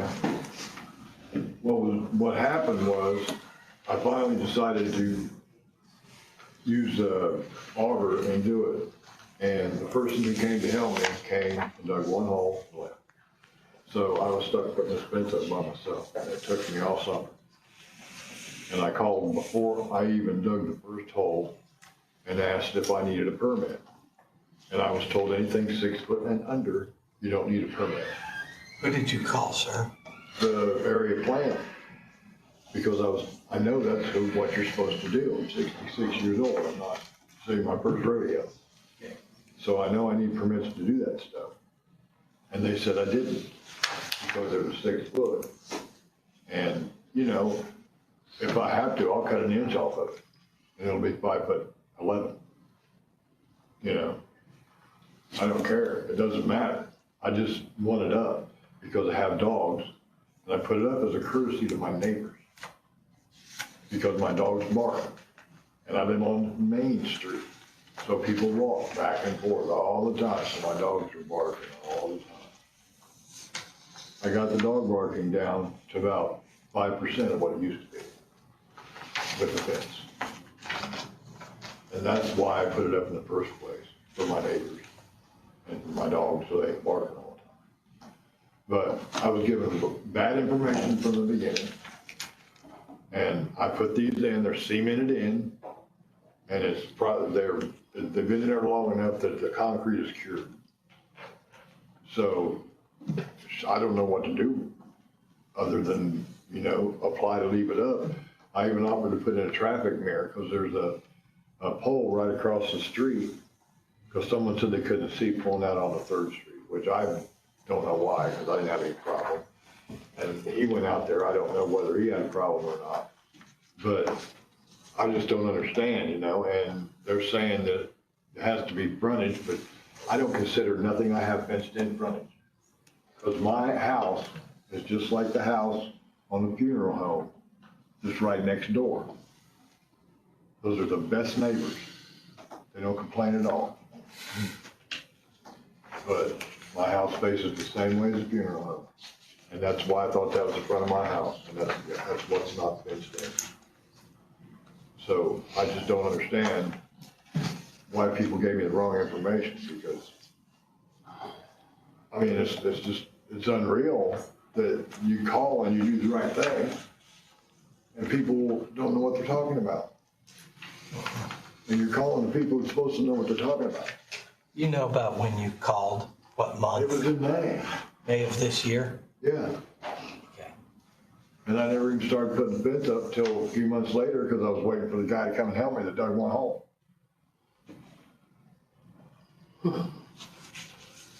what happened was, I finally decided to use the auger and do it. And the person who came to help me came and dug one hole and left. So I was stuck putting this fence up by myself, and it took me all summer. And I called them before I even dug the first hole and asked if I needed a permit. And I was told anything 6 foot and under, you don't need a permit. Who did you call, sir? The area plan, because I know that's what you're supposed to do. I'm 66 years old, I'm not seeing my first rodeo. So I know I need permits to do that stuff. And they said I didn't, because it was 6 foot. And, you know, if I have to, I'll cut an inch off of it, and it'll be 5'11". You know, I don't care, it doesn't matter. I just want it up because I have dogs, and I put it up as a courtesy to my neighbors, because my dogs bark, and I live on Main Street, so people walk back and forth all the time, so my dogs are barking all the time. I got the dog barking down to about 5% of what it used to be with the fence. And that's why I put it up in the first place, for my neighbors and for my dogs, so they ain't barking all the time. But I was given bad information from the beginning. And I put these in, they're cemented in, and it's probably, they've been there long enough that the concrete is cured. So I don't know what to do other than, you know, apply to leave it up. I even offered to put in a traffic mirror, because there's a pole right across the street, because someone said they couldn't see pulling out on the 3rd Street, which I don't know why, because I didn't have any problem. And he went out there, I don't know whether he had a problem or not, but I just don't understand, you know, and they're saying that it has to be frontage, but I don't consider nothing I have fenced in frontage. Because my house is just like the house on the funeral home, just right next door. Those are the best neighbors. They don't complain at all. But my house faces the same way as the funeral home. And that's why I thought that was the front of my house, and that's what's not fenced in. So I just don't understand why people gave me the wrong information, because, I mean, it's unreal that you call and you do the right thing, and people don't know what they're talking about. And you're calling the people who are supposed to know what they're talking about. You know about when you called, what month? It was in May. May of this year? Yeah. Okay. And I never even started putting the fence up till a few months later, because I was waiting for the guy to come and help me that dug one hole.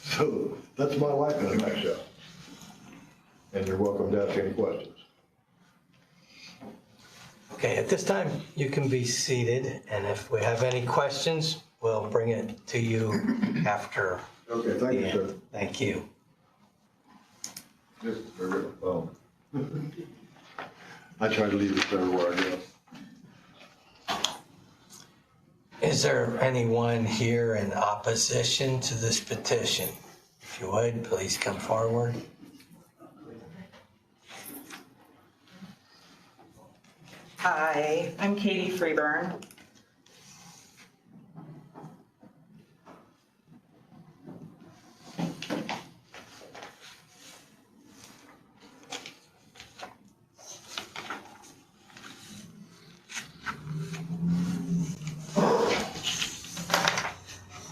So that's my life in a nutshell. And you're welcome to ask any questions. Okay, at this time, you can be seated, and if we have any questions, we'll bring it to you after. Okay, thank you, sir. Thank you. Just a phone. I try to leave it everywhere I go. Is there anyone here in opposition to this petition? If you would, please come forward. Hi, I'm Katie Freeburn.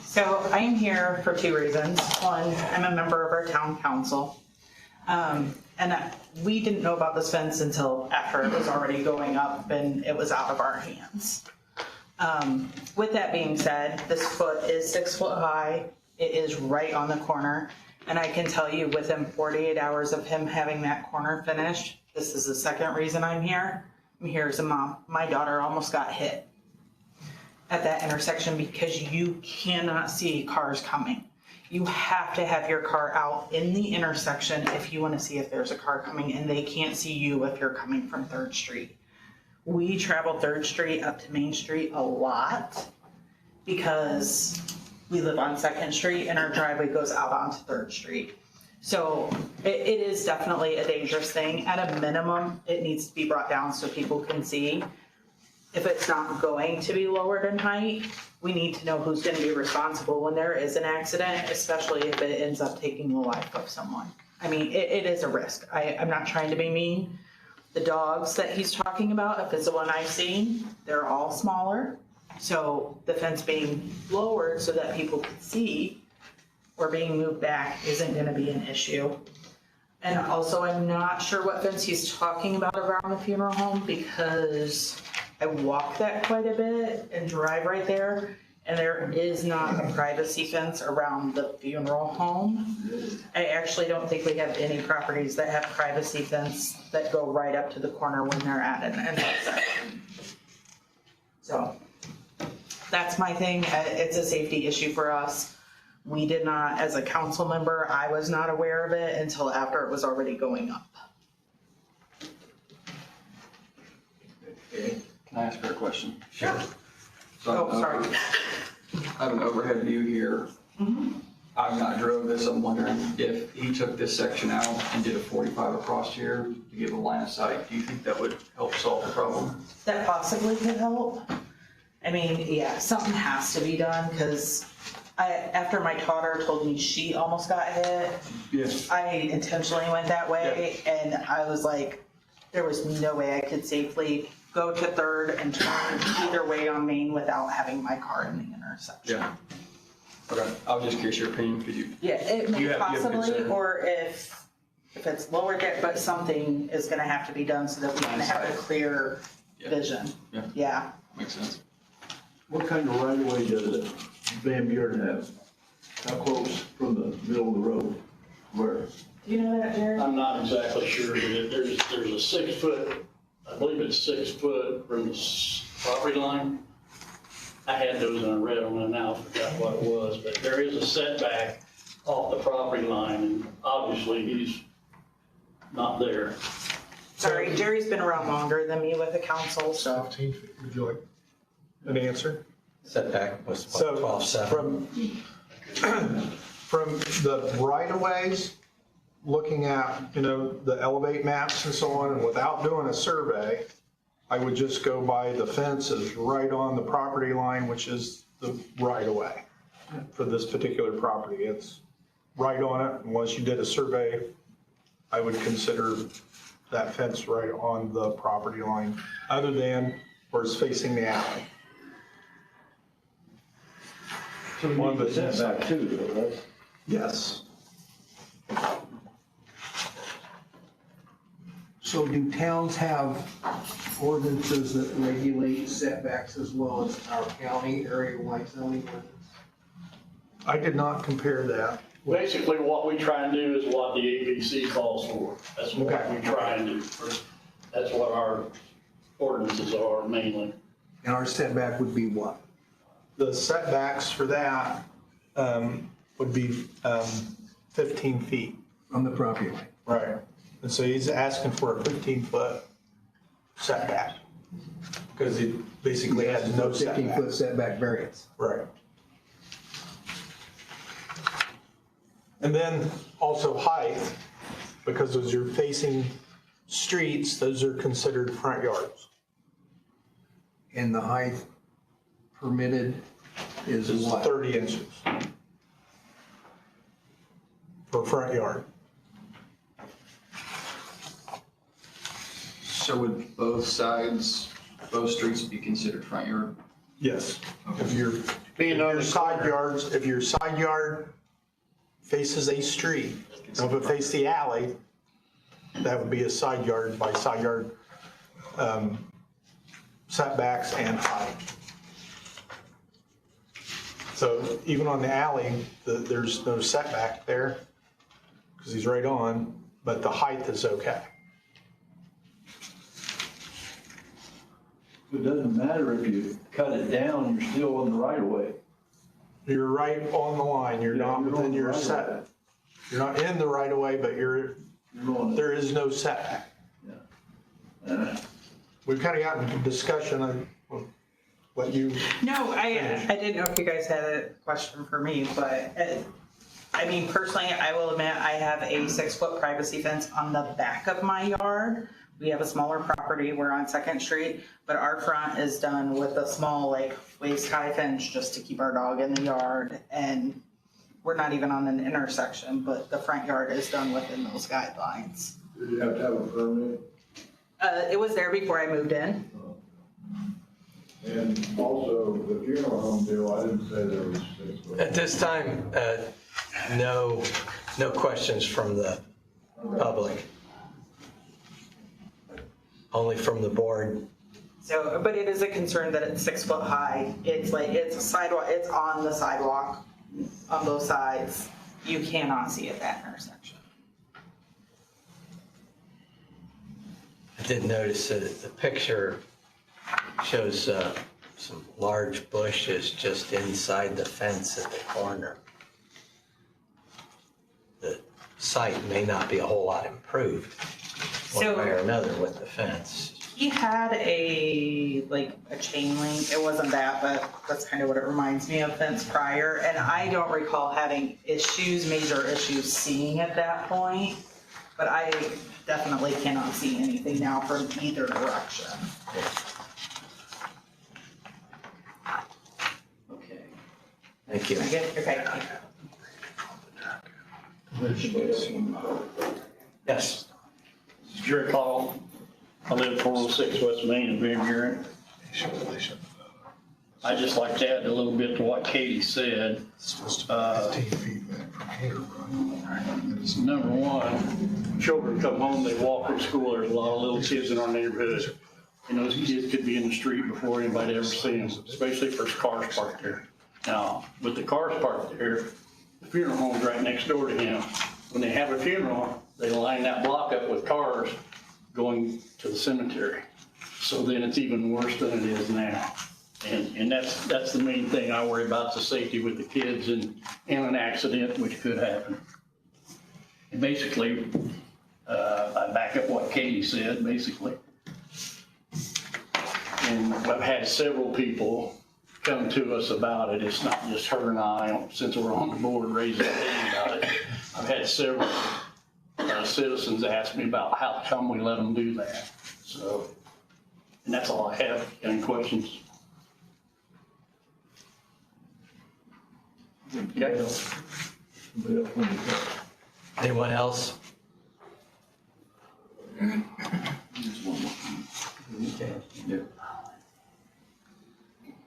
So I am here for 2 reasons. One, I'm a member of our town council. We didn't know about this fence until after it was already going up and it was out of our hands. With that being said, this foot is 6 foot high. It is right on the corner. And I can tell you within 48 hours of him having that corner finished, this is the second reason I'm here. I'm here as a mom. My daughter almost got hit at that intersection because you cannot see cars coming. You have to have your car out in the intersection if you want to see if there's a car coming, and they can't see you if you're coming from 3rd Street. We travel 3rd Street up to Main Street a lot because we live on 2nd Street and our driveway goes out onto 3rd Street. So it is definitely a dangerous thing. At a minimum, it needs to be brought down so people can see. If it's not going to be lowered in height, we need to know who's gonna be responsible when there is an accident, especially if it ends up taking the life of someone. I mean, it is a risk. I'm not trying to be mean. The dogs that he's talking about, if it's the one I've seen, they're all smaller. So the fence being lowered so that people can see or being moved back isn't gonna be an issue. And also, I'm not sure what fence he's talking about around the funeral home because I walk that quite a bit and drive right there. And there is not a privacy fence around the funeral home. I actually don't think we have any properties that have privacy fence that go right up to the corner when they're at an intersection. So that's my thing. It's a safety issue for us. We did not, as a council member, I was not aware of it until after it was already going up. Can I ask her a question? Sure. So Oh, sorry. I have an overhead view here. I've not drove this. I'm wondering if he took this section out and did a 45 across here to give a line of sight, do you think that would help solve the problem? That possibly could help. I mean, yeah, something has to be done because after my daughter told me she almost got hit, Yes. I intentionally went that way and I was like, there was no way I could safely go to 3rd and turn either way on Main without having my car in the intersection. Yeah. Okay, I was just curious your opinion, because you. Yeah, it You may have possibly, concern. or if it's lowered there, but something is gonna have to be done so that we can have a clear vision. Yeah. Yeah. Makes sense. What kind of right of way does Van Buren have? How close from the middle of the road? Where? Do you know that, Jared? I'm not exactly sure, but there's a 6 foot, I believe it's 6 foot from the property line. I had those and I read them and now I forgot what it was, but there is a setback off the property line and obviously he's not there. Sorry, Jerry's been around longer than me with the council, so. 15 feet, would you like an answer? Setback was So what, 12.7? from the right-of-ways, looking at, you know, the elevate maps and so on, and without doing a survey, I would just go by the fences right on the property line, which is the right-of-way for this particular property. It's right on it. Unless you did a survey, I would consider that fence right on the property line, other than where it's facing the alley. So you need the setback too, though, right? Yes. So do towns have ordinances that regulate setbacks as well as our county area-wide zoning ordinance? I did not compare that. Basically, what we try and do is what the ABC calls for. That's what Okay. we try and do. That's what our ordinances are mainly. And our setback would be what? The setbacks for that would be 15 feet. From the property line? Right. And so he's asking for a 15-foot setback because he basically has no setback. 15-foot setback variance. Right. And then also height, because as you're facing streets, those are considered front yards. And the height permitted is It's what? 30 inches for front yard. So would both sides, both streets be considered front yard? Yes. If your Being on the side yards, if your side yard faces a street, so if it faces the alley, that would be a side yard by side yard setbacks and height. So even on the alley, there's no setback there because he's right on, but the height is okay. It doesn't matter if you cut it down, you're still on the right of way. You're right on the line, you're Yeah, not you're on within the your right of set. way. You're not in the right of way, but You're on it. there is no setback. Uh, we've kind of gotten into discussion on what you. No, I didn't know if you guys had a question for me, but I mean, personally, I will admit I have a 6-foot privacy fence on the back of my yard. We have a smaller property, we're on 2nd Street, but our front is done with a small, like, waist-high fence just to keep our dog in the yard. And we're not even on an intersection, but the front yard is done within those guidelines. Did you have to have a permit? It was there before I moved in. And also, the funeral home deal, I didn't say there was 6 foot. At this time, no questions from the public. Only from the board. So, but it is a concern that it's 6 foot high. It's like, it's a sidewalk, it's on the sidewalk on both sides. You cannot see at that intersection. I did notice that the picture shows some large bushes just inside the fence at the corner. The site may not be a whole lot improved one way or another with the fence. He had a chain link. It wasn't that, but that's kind of what it reminds me of fence prior. And I don't recall having major issues seeing at that point. But I definitely cannot see anything now from either direction. Okay. Thank you. Okay. Yes. Jerry Call. I live at 406 West Main in Van Buren. I just like to add a little bit to what Katie said. Number one, children come home, they walk from school, there's a lot of little kids in our neighborhood. And those kids could be in the street before anybody ever sees them, especially if there's cars parked there. Now, with the cars parked there, the funeral home's right next door to him. When they have a funeral, they line that block up with cars going to the cemetery. So then it's even worse than it is now. And that's the main thing I worry about, the safety with the kids and an accident, which could happen. And basically, I back up what Katie said, basically. And I've had several people come to us about it. It's not just her and I, since we're on the board, raising a hand about it. I've had several citizens ask me about how come we let them do that. So, and that's all I have. Any questions? Okay. Anyone else?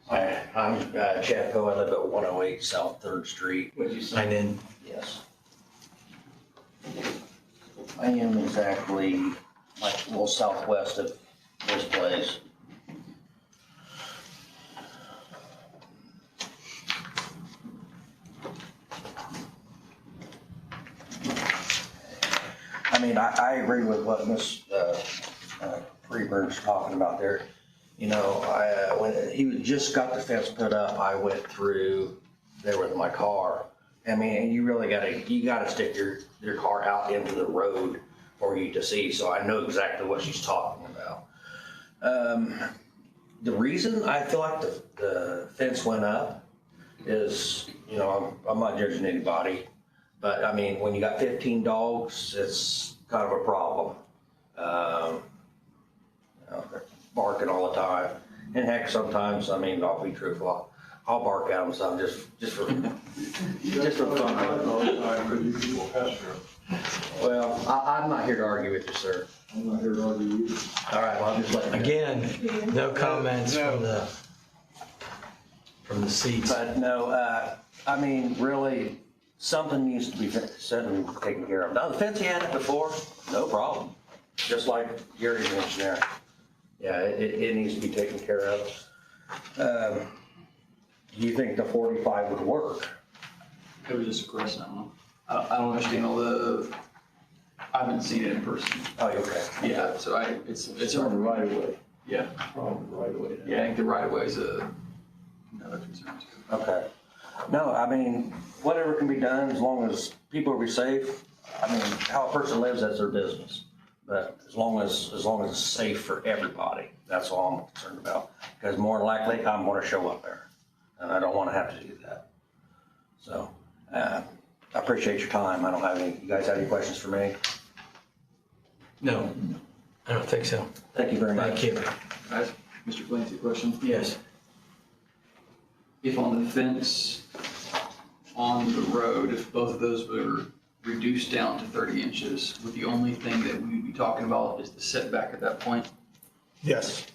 Hi, I'm Chad Poe. I live at 108 South 3rd Street. Sign in. Yes. I am exactly like a little southwest of this place. I mean, I agree with what Ms. Freeburg's talking about there. You know, when he just got the fence put up, I went through there with my car. I mean, you really gotta stick your car out into the road for you to see. So I know exactly what she's talking about. The reason I feel like the fence went up is, you know, I'm not judging anybody, but I mean, when you got 15 dogs, it's kind of a problem. You know, they're barking all the time. And heck, sometimes, I mean, I'll be truthful, I'll bark at them some just for fun. Well, I'm not here to argue with you, sir. I'm not here to argue with you. All right, well, I'm just letting you know. Again, no comments from the seats. But no, I mean, really, something needs to be said and taken care of. Now, the fence, he had it before, no problem. Just like Gary mentioned there. Yeah, it needs to be taken care of. Do you think the 45 would work? It was just a question, I don't know. I don't understand all I haven't seen it in person. Oh, okay. Yeah, so it's on the right of way. Yeah. Probably the right of way. Yeah, I think the right of way is another concern too. Okay. No, I mean, whatever can be done as long as people will be safe. I mean, how a person lives, that's their business. But as long as it's safe for everybody, that's all I'm concerned about. Because more than likely, I'm gonna show up there, and I don't wanna have to do that. So, I appreciate your time. I don't have any, you guys have any questions for me? No, I don't think so. Thank you very much. Thank you. Can I ask Mr. Clancy a question? Yes. If on the fence on the road, if both of those were reduced down to 30 inches, would the only thing that we would be talking about is the setback at that point? Yes.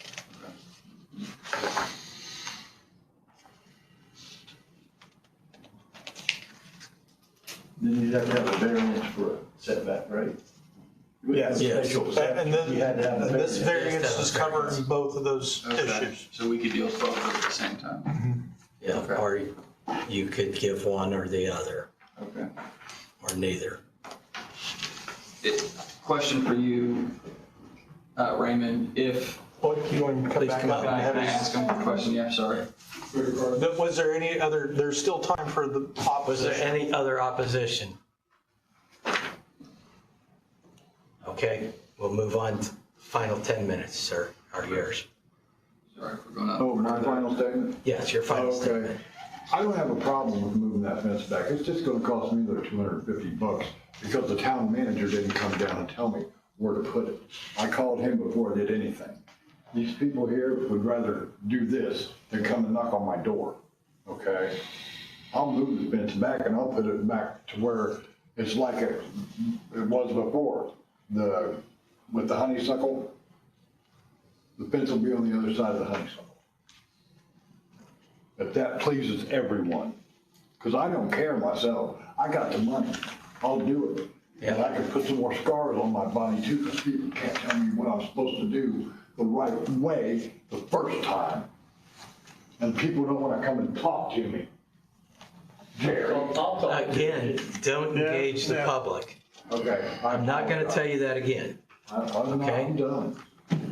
Then you'd have to have a variance for a setback, right? Yes. Yes. And then, You had to have a and this variance. variance is covering both of those Okay. issues. So we could deal with both of them at the same time? Yeah, Okay. or you could give one or the other, Okay. or neither. Question for you, Raymond, if, What, you want to come Please back come up up. can and I have ask him a question? Yeah, sorry. Was there any other, there's still time for the Was there opposition? any other opposition? Okay, we'll move on. Final 10 minutes, sir, are yours. Sorry for going out. Oh, my final statement? Yes, your final Okay. statement. I don't have a problem with moving that fence back. It's just gonna cost me another $250 because the town manager didn't come down and tell me where to put it. I called him before I did anything. These people here would rather do this than come and knock on my door, okay? I'll move the fence back and I'll put it back to where it's like it was before. With the honeysuckle, the fence will be on the other side of the honeysuckle. If that pleases everyone, because I don't care myself. I got the money. I'll do it. And I can put some more scars on my body too, because people can't tell me what I'm supposed to do the right way the first time. And people don't want to come and talk to me. Jerry. Again, don't engage the public. Okay. I'm not going to tell you that again. Okay. I'm done.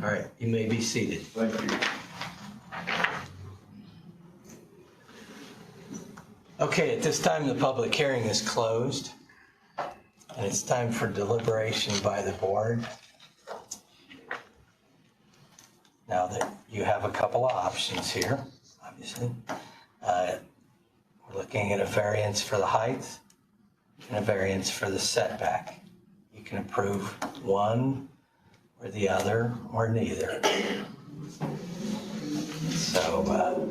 All right, you may be seated. Thank you. Okay, at this time, the public hearing is closed, and it's time for deliberation by the board. Now that you have a couple of options here, obviously. We're looking at a variance for the height and a variance for the setback. You can approve one or the other or neither. So,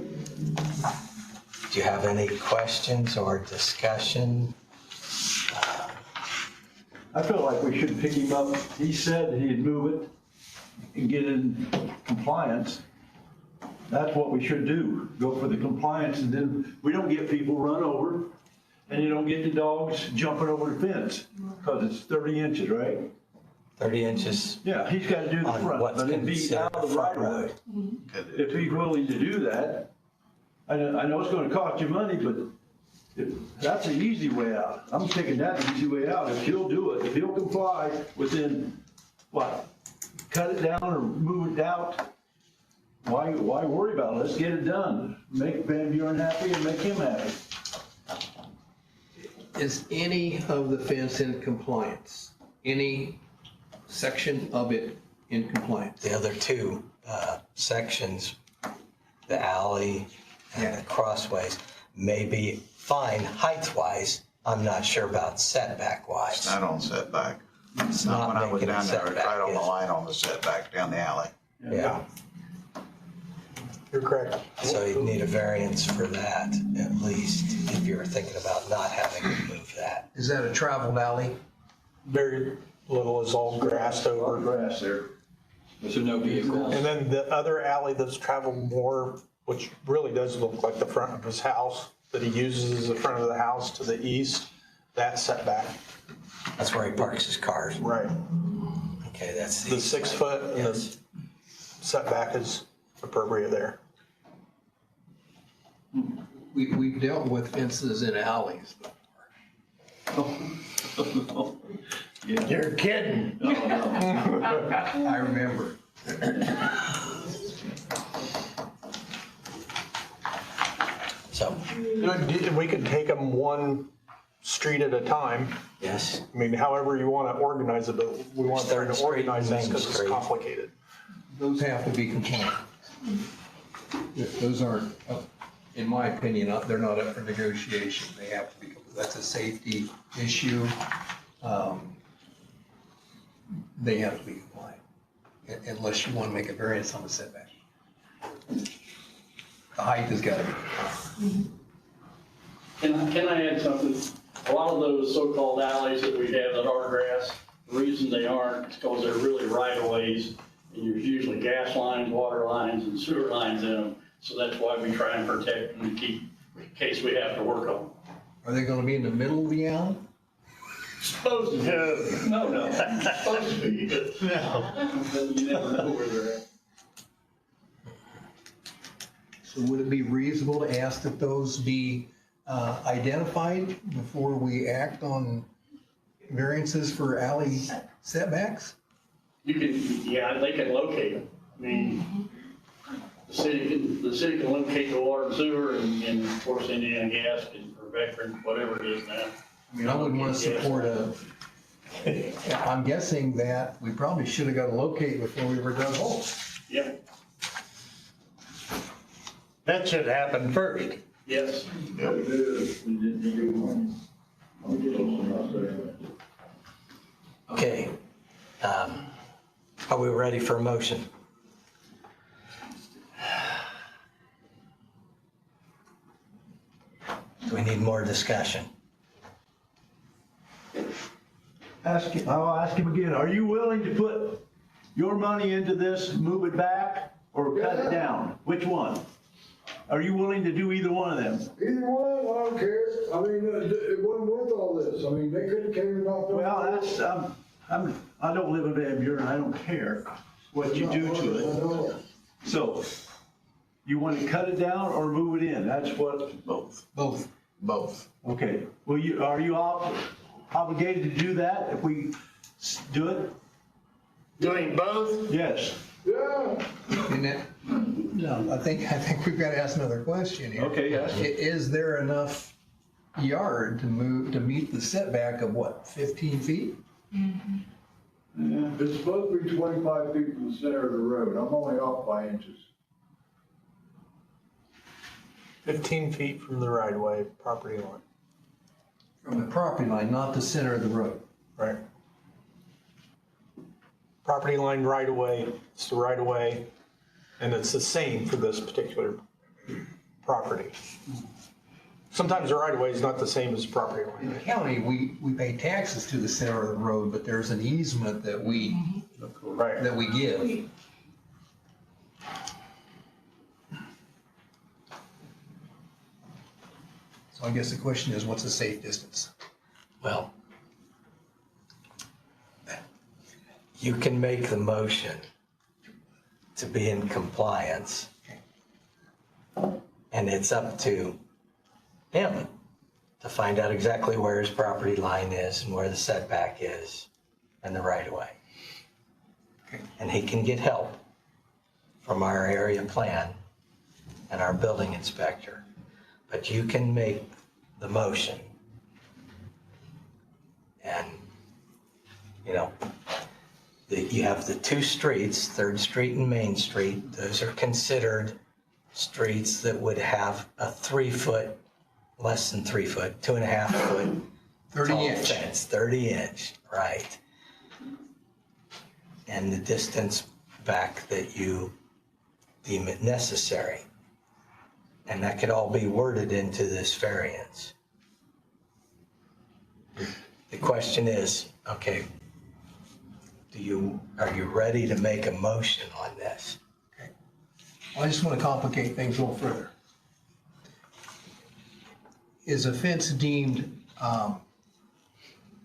do you have any questions or discussion? I feel like we should pick him up. He said he'd move it and get in compliance. That's what we should do, go for the compliance, and then we don't get people run over, and you don't get the dogs jumping over the fence, because it's 30 inches, right? 30 inches Yeah, he's gotta do the on front, what's but it'd be considered out a of the right front of way. road. If he's willing to do that, I know it's gonna cost you money, but that's the easy way out. I'm taking that the easy way out. If he'll do it, if he'll comply within, what, cut it down or move it out, why worry about it? Let's get it done. Make Van Buren happy and make him happy. Is any of the fence in compliance? Any section of it in compliance? The other two sections, the alley and the crossways, may be fine height-wise. I'm not sure about setback-wise. Not on setback. It's Not not when I was making a down there, setback, right on the is it? line on the setback down the alley. Yeah, You're correct. so you'd need a variance for that, at least, if you're thinking about not having to move that. Is that a traveled alley? Very little is all grassed over. Grass there. So no vehicles? And then the other alley that's traveled more, which really does look like the front of his house, that he uses as the front of the house to the east, that's setback. That's where he parks his cars. Right. Okay, that's The 6 foot and Yes. the setback is appropriate there. We've dealt with fences in alleys. You're kidding. I remember. So, We could take them one street at a time. Yes. I mean, however you want to organize it, but we want to try Third to Street, organize this Main because it's Street. complicated. Those have to be compliant. Those aren't, in my opinion, they're not up for negotiation. They have to be, that's a safety issue. They have to be compliant, unless you want to make a variance on the setback. The height has got to be. Can I add something? A lot of those so-called alleys that we have that are grass, the reason they aren't is because they're really right-of-ways, and there's usually gas lines, water lines, and sewer lines in them. So that's why we try and protect them to keep, in case we have to work on them. Are they going to be in the middle of the alley? Supposed to be. No, supposed to be, but No. you never know where they're at. So would it be reasonable to ask that those be identified before we act on variances for alley setbacks? You can, yeah, they can locate them. I mean, the city can locate the water and sewer, and of course, Indiana Gas can, or Veteran, whatever it is now. I mean, I wouldn't want to support I'm guessing that we probably should have got a locate before we were done holes. Yeah, That should happen first. yes. Okay. Are we ready for a motion? Do we need more discussion? I'll ask him again, are you willing to put your money into this, move it back, or cut it down? Which one? Are you willing to do either one of them? Either one, I don't care. I mean, it wasn't worth all this. I mean, they could have came and knocked on. Well, that's, I don't live in Van Buren, I don't care what you do to it. So, you want to cut it down or move it in? That's what. Both. Both. Okay, well, are you obligated to do that if we do it? Doing both? Yes. Yeah. And that, no, I think we've got to ask another question here. Okay, yes. Is there enough yard to meet the setback of what, 15 feet? It's supposed to be 25 feet from the center of the road. I'm only off by inches. 15 feet from the right-of-way property line. From the property line, not the center of the road. Right. Property line right-of-way, it's the right-of-way, and it's the same for this particular property. Sometimes the right-of-way is not the same as the property In the line. county, we pay taxes to the center of the road, but there's an easement that we Right. give. So I guess the question is, what's a safe distance? Well, you can make the motion to be in compliance. And it's up to him to find out exactly where his property line is and where the setback is and the right of way. And he can get help from our area plan and our building inspector. But you can make the motion. And, you know, you have the two streets, 3rd Street and Main Street. Those are considered streets that would have a 3 foot, less than 3 foot, 2.5 foot 30 tall inch. fence, 30 inch, right. And the distance back that you deem it necessary. And that could all be worded into this variance. The question is, okay, are you ready to make a motion on this? Well, I just want to complicate things a little further. Is a fence deemed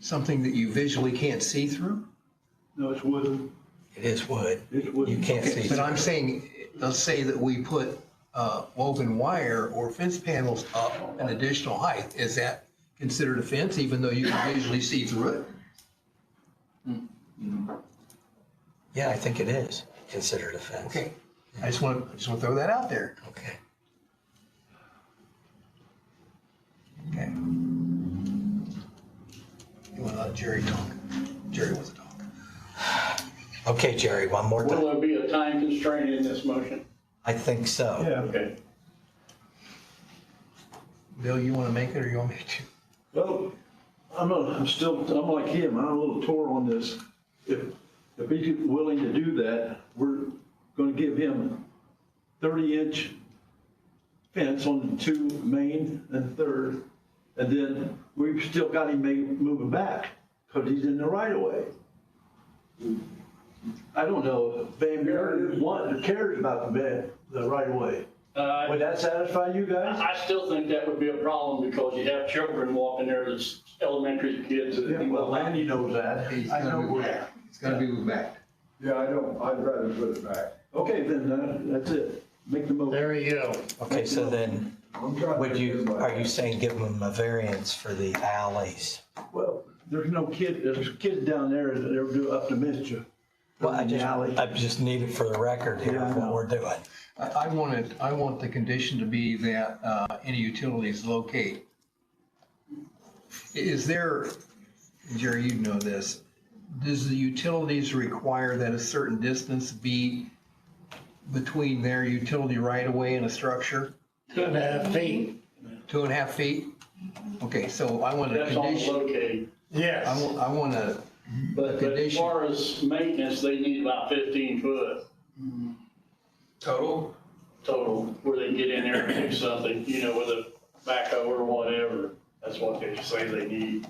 something that you visually can't see through? No, it's wooden. It is wood. It's wooden. You can't see But through. I'm saying, let's say that we put woven wire or fence panels up an additional height. Is that considered a fence, even though you can visually see through it? Yeah, I think it is considered a fence. Okay, I just want to throw that out there. Okay. Okay. let Jerry talk. Jerry wants to talk. Okay, Jerry, one more time. Will there be a time constraint in this motion? I think so. Yeah. Okay. Bill, you want to make it or you want me to? Well, I'm like him, I'm a little torn on this. If he's willing to do that, we're gonna give him 30-inch fence on the 2 main and third, and then we've still got him moving back, because he's in the right of way. I don't know if Van Buren cares about the right of way. Would that satisfy you guys? I still think that would be a problem because you have children walking there, there's elementary kids. Yeah, well, Landy knows that. I know. It's got to be moved back. Yeah, I don't, I'd rather put it back. Okay, then, that's it. Make the motion. There you go. Okay, so then, I'm trying to would get you, it back. are you saying give them a variance for the alleys? Well, there's kids down there that are up to mischief. Well, I In the alley. just need it for the record here, Yeah, I of what know. we're doing. I want the condition to be that any utilities locate. Is there, Jerry, you know this, does the utilities require that a certain distance be between their utility right of way and a structure? 2.5 feet. 2.5 feet? Okay, so I want a That's all condition, located. Yes. I want a But as condition. far as maintenance, they need about 15 foot Total? total, where they can get in there and do something, you know, with a backhoe or whatever. That's what they say they need.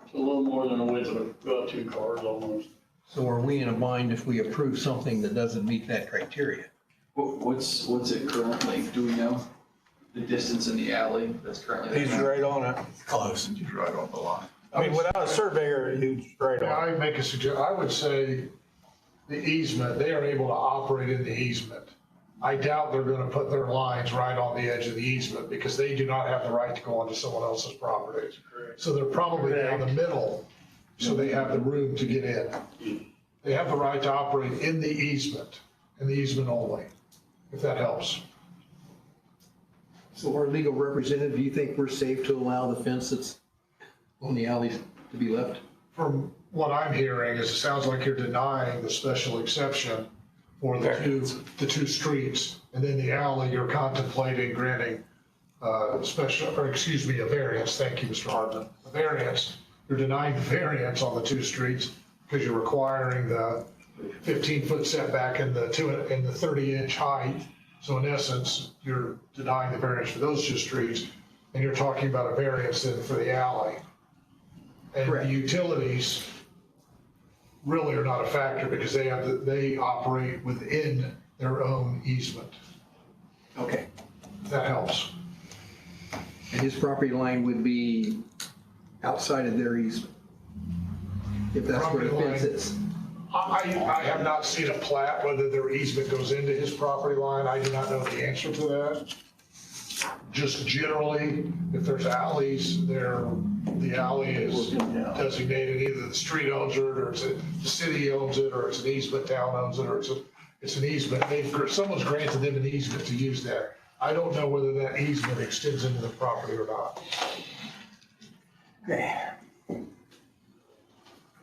It's a little more than the width of about 2 cars almost. So are we in a bind if we approve something that doesn't meet that criteria? What's it currently? Do we know the distance in the alley that's currently? He's right on it. Close. He's right on the line. I mean, without a surveyor, he's right Yeah, on it. I make a suggestion, I would say the easement, they are able to operate in the easement. I doubt they're gonna put their lines right on the edge of the easement because they do not have the right to go onto someone else's property. So they're probably down the middle, so they have the room to get in. They have the right to operate in the easement, and the easement only, if that helps. So our legal representative, do you think we're safe to allow the fence that's on the alleys to be left? From what I'm hearing is it sounds like you're denying the special exception for the two streets. And then the alley, you're contemplating granting a variance. Thank you, Mr. Hartman. A variance. You're denying the variance on the 2 streets because you're requiring the 15-foot setback and the 30-inch height. So in essence, you're denying the variance for those 2 streets, and you're talking about a variance then for the alley. And the utilities really are not a factor because they operate within their own easement. Okay. That helps. And his property line would be outside of their easement, if that's where the Property fence line. is. I have not seen a plat whether their easement goes into his property line. I do not know the answer to that. Just generally, if there's alleys there, the alley is designated, either the street owns it, or the city owns it, or it's an easement, town owns it, or it's an easement. Someone's granted them an easement to use that. I don't know whether that easement extends into the property or not. Okay.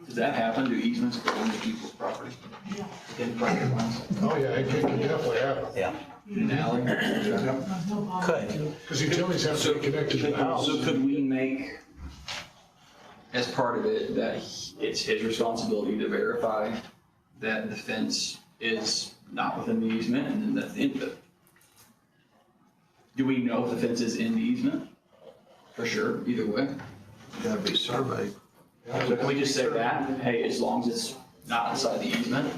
Does that happen? Do easements go into people's property? Within property lines? Oh, yeah, it can definitely happen. Yeah. In an alley? Could. Because utilities have to be connected to the house. So could we make, as part of it, that it's his responsibility to verify that the fence is not within the easement, and then that's the end of it? Do we know if the fence is in the easement? For sure, either way. Gotta be surveyed. Can we just say that, hey, as long as it's not inside the easement,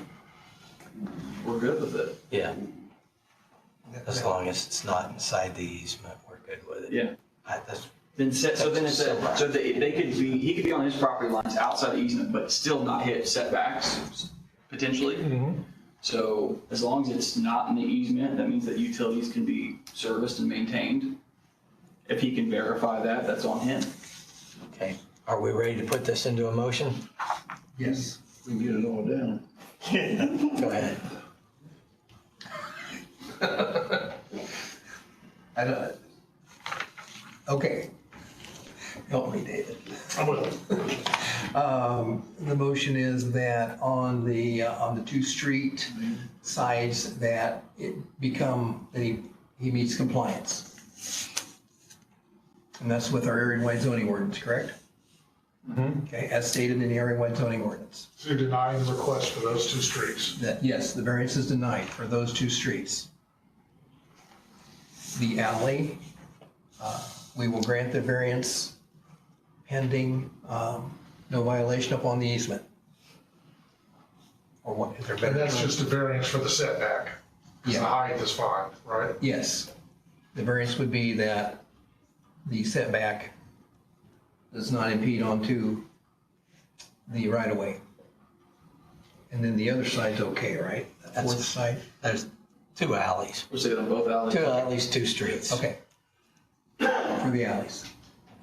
we're good with it? Yeah. As long as it's not inside the easement, we're good with it. Yeah. That's, Then so then it's So right. so that he could be on his property lines outside the easement, but still not hit setbacks, potentially. So as long as it's not in the easement, that means that utilities can be serviced and maintained. If he can verify that, that's on him. okay. Are we ready to put this into a motion? Yes. We can get it all down. Go ahead. Okay. Help me, David. I will. The motion is that on the two street sides, that it become, that he meets compliance. And that's with our area wide zoning ordinance, correct? Okay, as stated in the area wide zoning ordinance. So you're denying the request for those two streets? That, yes, the variance is denied for those two streets. The alley, we will grant the variance pending, no violation upon the easement. Or what, is there better? And that's just a variance for the setback? Because the Yeah. height is fine, right? Yes. The variance would be that the setback does not impede onto the right of way. And then the other side's okay, right? The fourth side? There's two alleys. We're saying on both alleys. Two alleys, two streets. Okay. For the alleys.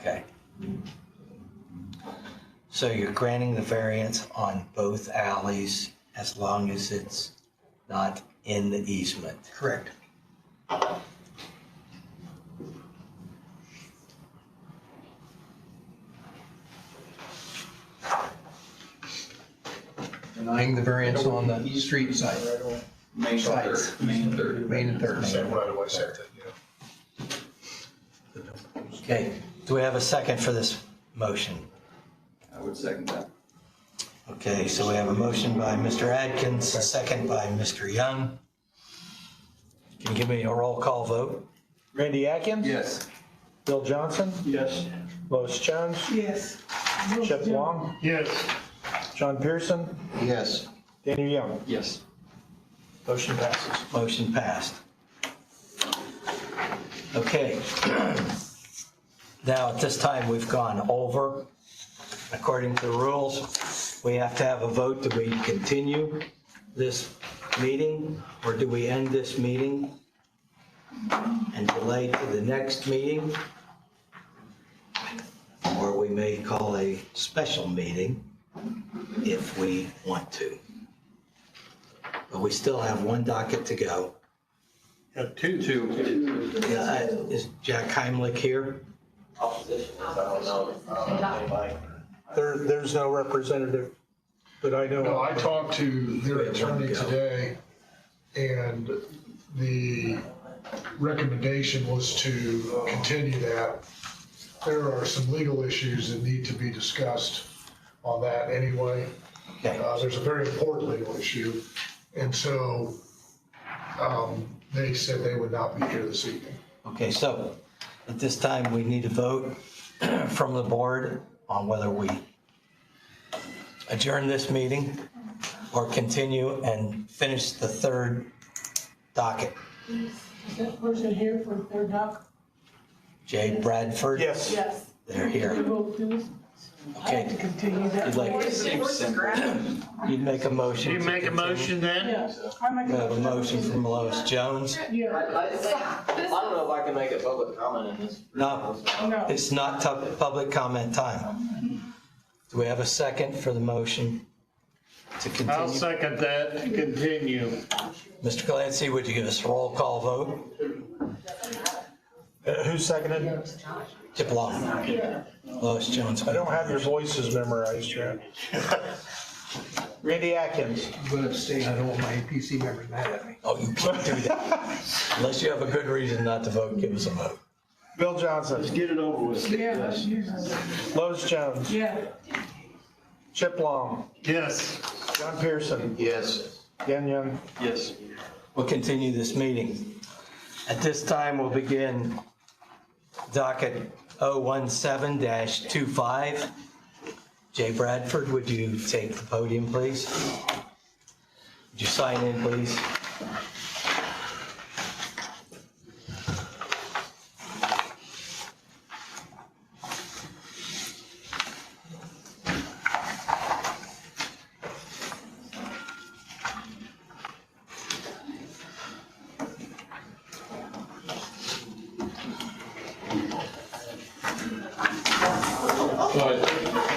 Okay. So you're granting the variance on both alleys as long as it's not in the easement. Correct. Denying the variance on the street side. Main Sides. third, main third. Main and third. Same right away, same thing, yeah. Okay, do we have a second for this motion? I would second that. Okay, so we have a motion by Mr. Adkins, a second by Mr. Young. Can you give me a roll call vote? Randy Atkins? Yes. Bill Johnson? Yes. Lois Jones? Yes. Chip Long? Yes. John Pearson? Yes. Daniel Young? Yes. Motion passes. Motion passed. Okay. Now, at this time, we've gone over, according to the rules, we have to have a vote. Do we continue this meeting, or do we end this meeting and delay to the next meeting? Or we may call a special meeting if we want to. But we still have one docket to go. Two. Is Jack Heimlich here? There's no representative that I know No, I of. talked to their We have one to attorney go. today, and the recommendation was to continue that. There are some legal issues that need to be discussed on that anyway. Okay. There's a very important legal issue, and so they said they would not be here this evening. Okay, so at this time, we need a vote from the board on whether we adjourn this meeting or continue and finish the third docket. Is that person here for the third doc? Jay Bradford? Yes. Yes. They're We here. will do this. I have to Okay, continue that. You'd like- Where's the ground? you'd make a motion. You to make a continue. motion then? Yeah. I make We have a motion from Lois Jones. Yeah. I don't know if I can make a public comment in this. No, No. it's not public comment time. Do we have a second for the motion to I'll continue? second that, to continue. Mr. Clancy, would you give us a roll call vote? Who seconded? Chip Long. Lois Jones. I don't have your voices memorized yet. Randy Atkins. I'm going to abstain. I don't want my APC members mad at me. Oh, you can't do that. Unless you have a good reason not to vote, give us a vote. Bill Johnson. Get it over with. Yeah. Lois Jones. Yeah. Chip Long. Yes. John Pearson. Yes. Dan Young. Yes. We'll continue this meeting. At this time, we'll begin docket 017-25. Jay Bradford, would you take the podium, please? Would you sign in, please?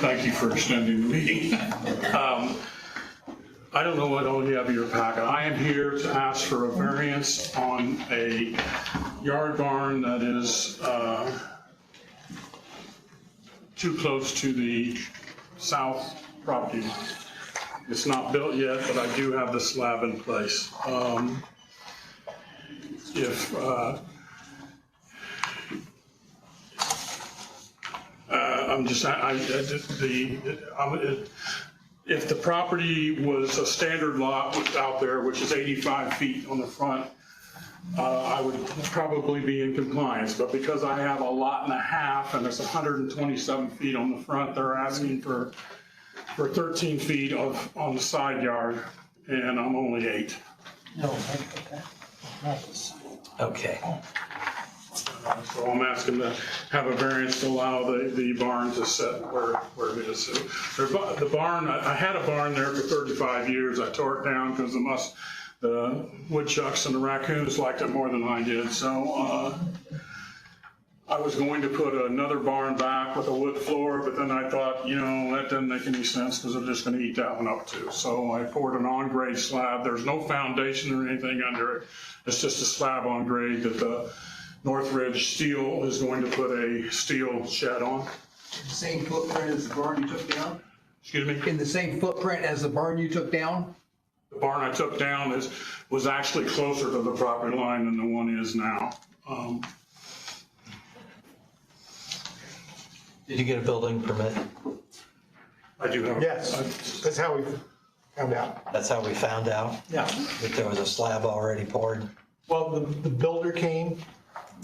Thank you for extending the meeting. I don't know what all you have in your packet. I am here to ask for a variance on a yard barn that is too close to the south property line. It's not built yet, but I do have the slab in place. If the property was a standard lot out there, which is 85 feet on the front, I would probably be in compliance, but because I have a lot and a half and it's 127 feet on the front, they're asking for 13 feet on the side yard, and I'm only 8. Okay. So I'm asking to have a variance to allow the barn to sit where it is. So the barn, I had a barn there for 35 years. I tore it down because the woodchucks and the raccoons liked it more than I did. So I was going to put another barn back with a wood floor, but then I thought, that doesn't make any sense because they're just going to eat that one up too. So I poured an on-grade slab. There's no foundation or anything under it. It's just a slab on grade that the Northridge Steel is going to put a steel shed on. Same footprint as the barn you took down? Excuse me? In the same footprint as the barn you took down? The barn I took down was actually closer to the property line than the one is now. Did you get a building permit? I do have. Yes, that's how we found out. That's how we found out? Yeah. That there was a slab already poured? Well, the builder came,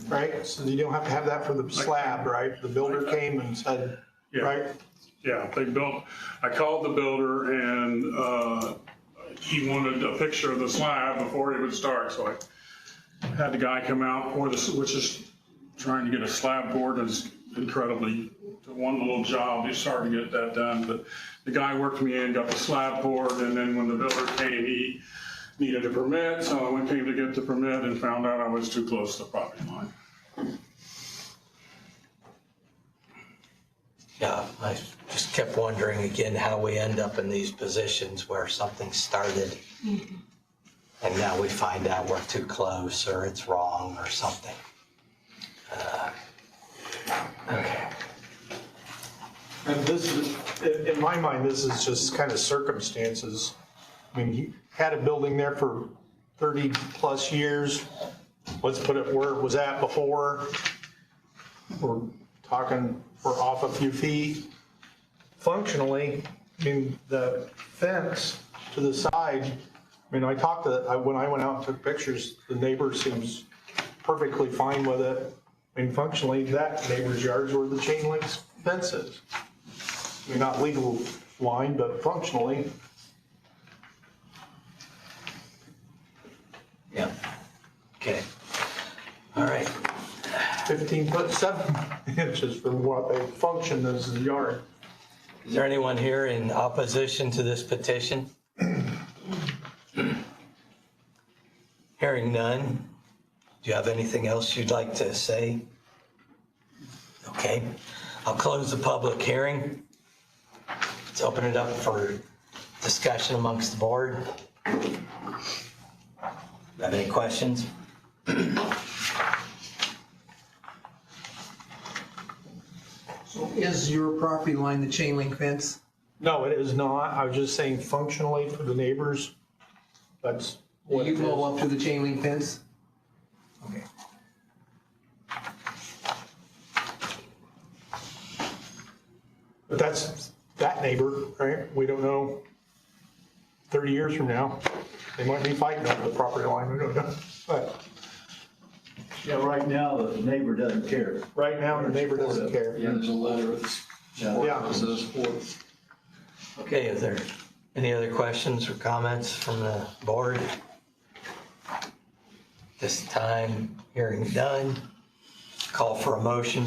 right? So you don't have to have that for the slab, right? The builder came and said, right? Yeah, I called the builder and he wanted a picture of the slab before he would start. So I had the guy come out, which is trying to get a slab poured is incredibly, one little job, it's hard to get that done. But the guy worked me in, got the slab poured, and then when the builder came, he needed a permit, so I came to get the permit and found out I was too close to the property line. Yeah, I just kept wondering again how we end up in these positions where something started and now we find out we're too close or it's wrong or something. Okay. And this is, in my mind, this is just kind of circumstances. I mean, he had a building there for 30 plus years. Let's put it where it was at before. We're talking, we're off a few feet. Functionally, I mean, the fence to the side, I mean, when I went out and took pictures, the neighbor seems perfectly fine with it. I mean, functionally, that neighbor's yard's where the chain link fence is. I mean, not legal line, but functionally. Yeah. Okay. All right. 15 foot 7 inches from what they function as a yard. Is there anyone here in opposition to this petition? Hearing none. Do you have anything else you'd like to say? Okay. I'll close the public hearing. Let's open it up for discussion amongst the board. Have any questions? So is your property line the chain link fence? No, it is not. I was just saying functionally for the neighbors, that's what You it go is. up to the chain link fence? Okay. But that's that neighbor, right? We don't know. 30 years from now, they might be fighting over the property line. We don't know. But Yeah, right now, the neighbor doesn't care. right now, the neighbor doesn't care. Yeah, there's a letter of support. Yeah. It says support. Okay, is there any other questions or comments from the board? This time, hearing none, call for a motion.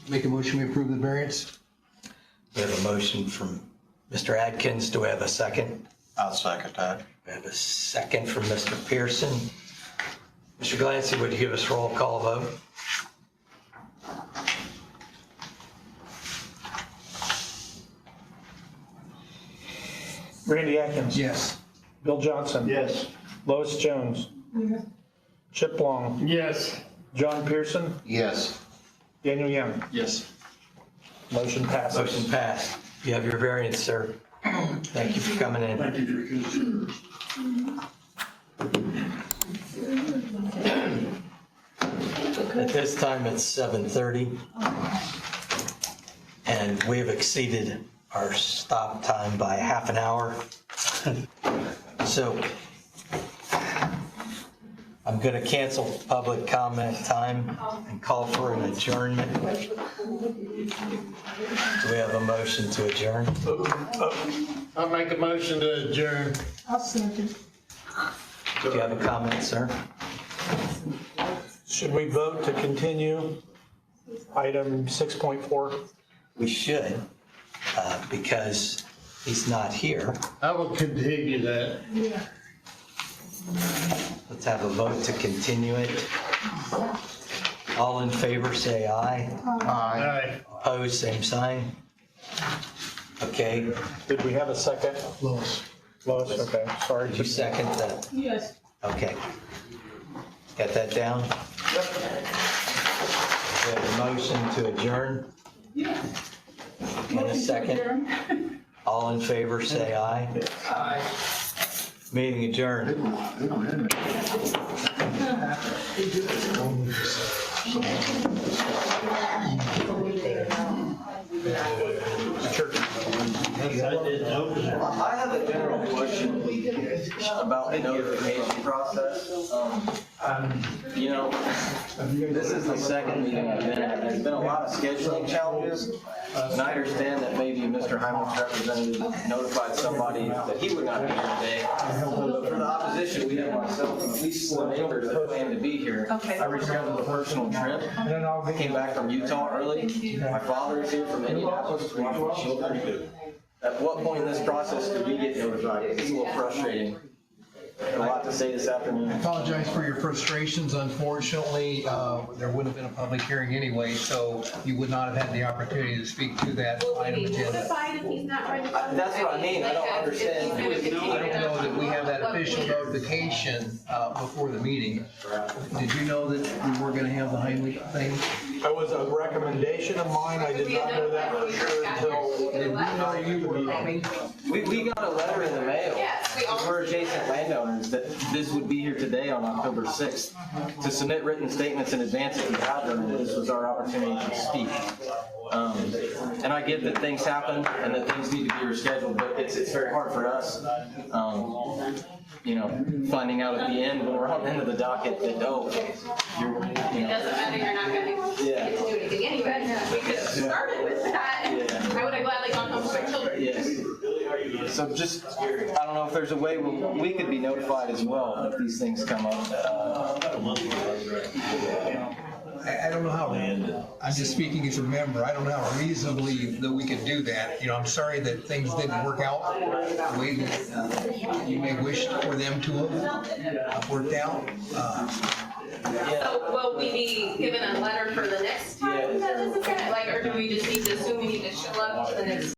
Make a motion to approve the variance? We have a motion from Mr. Atkins. Do we have a second? I'll second that. We have a second from Mr. Pearson. Mr. Glancy, would you give us a roll call vote? Randy Atkins. Yes. Bill Johnson. Yes. Lois Jones. Yes. Chip Long, Yes. John Pearson, Yes. Daniel Young. Yes. Motion passes. Motion passed. You have your variance, sir. Thank you for coming in. Thank you for your consideration. At this time, it's 7:30, and we have exceeded our stop time by half an hour. So I'm going to cancel public comment time and call for an adjournment. Do we have a motion to adjourn? I'll make a motion to adjourn. I'll second. Do you have a comment, sir? Should we vote to continue item 6.4? We should, because he's not here. I will continue that. Yeah. Let's have a vote to continue it. All in favor, say aye. Aye. Opposed, same sign. Okay, Did we have a second? Lois. Lois, okay, sorry. did you second that? Yes. Okay. Got that down? We have a motion to adjourn. Yeah. In a second. All in favor, say aye. Aye. Meeting adjourned. I have a general question about the notification process. You know, this is the second meeting I've been at. There's been a lot of scheduling challenges. And I understand that maybe Mr. Heimel's representative notified somebody that he would not be here today. But for the opposition, we have myself and at least 4 neighbors that plan to be here. Okay. I rescheduled a personal trip. I came back from Utah early. My father is here from Indianapolis to watch my children. At what point in this process do we get notified? It's a little frustrating. A lot to say this afternoon. I apologize for your frustrations. Unfortunately, there wouldn't have been a public hearing anyway, so you would not have had the opportunity to speak to that item agenda. That's what I mean. I don't understand. I don't know that we have that official notification before the meeting. Did you know that we were going to have the Heinrich thing? That was a recommendation of mine. I did not know that for sure until. Did we know you were coming? We got a letter in the mail. We're adjacent landowners that this would be here today on October 6th to submit written statements in advance if we had them, and this was our opportunity to speak. And I get that things happen and that things need to be rescheduled, but it's very hard for us, you know, finding out at the end when we're on the end of the docket that, oh, you're, you know. It doesn't matter, you're not gonna get to do anything anyway. We could have started with that. I would have gladly gone home with my children. Yes. So just, I don't know if there's a way we could be notified as well if these things come up. I don't know how, I'm just speaking as a member, I don't know how reasonably that we could do that. You know, I'm sorry that things didn't work out the way that you may wish for them to have worked out. So will we be given a letter for the next time that this is gonna, like, or do we just need to assume we need to show up to the next?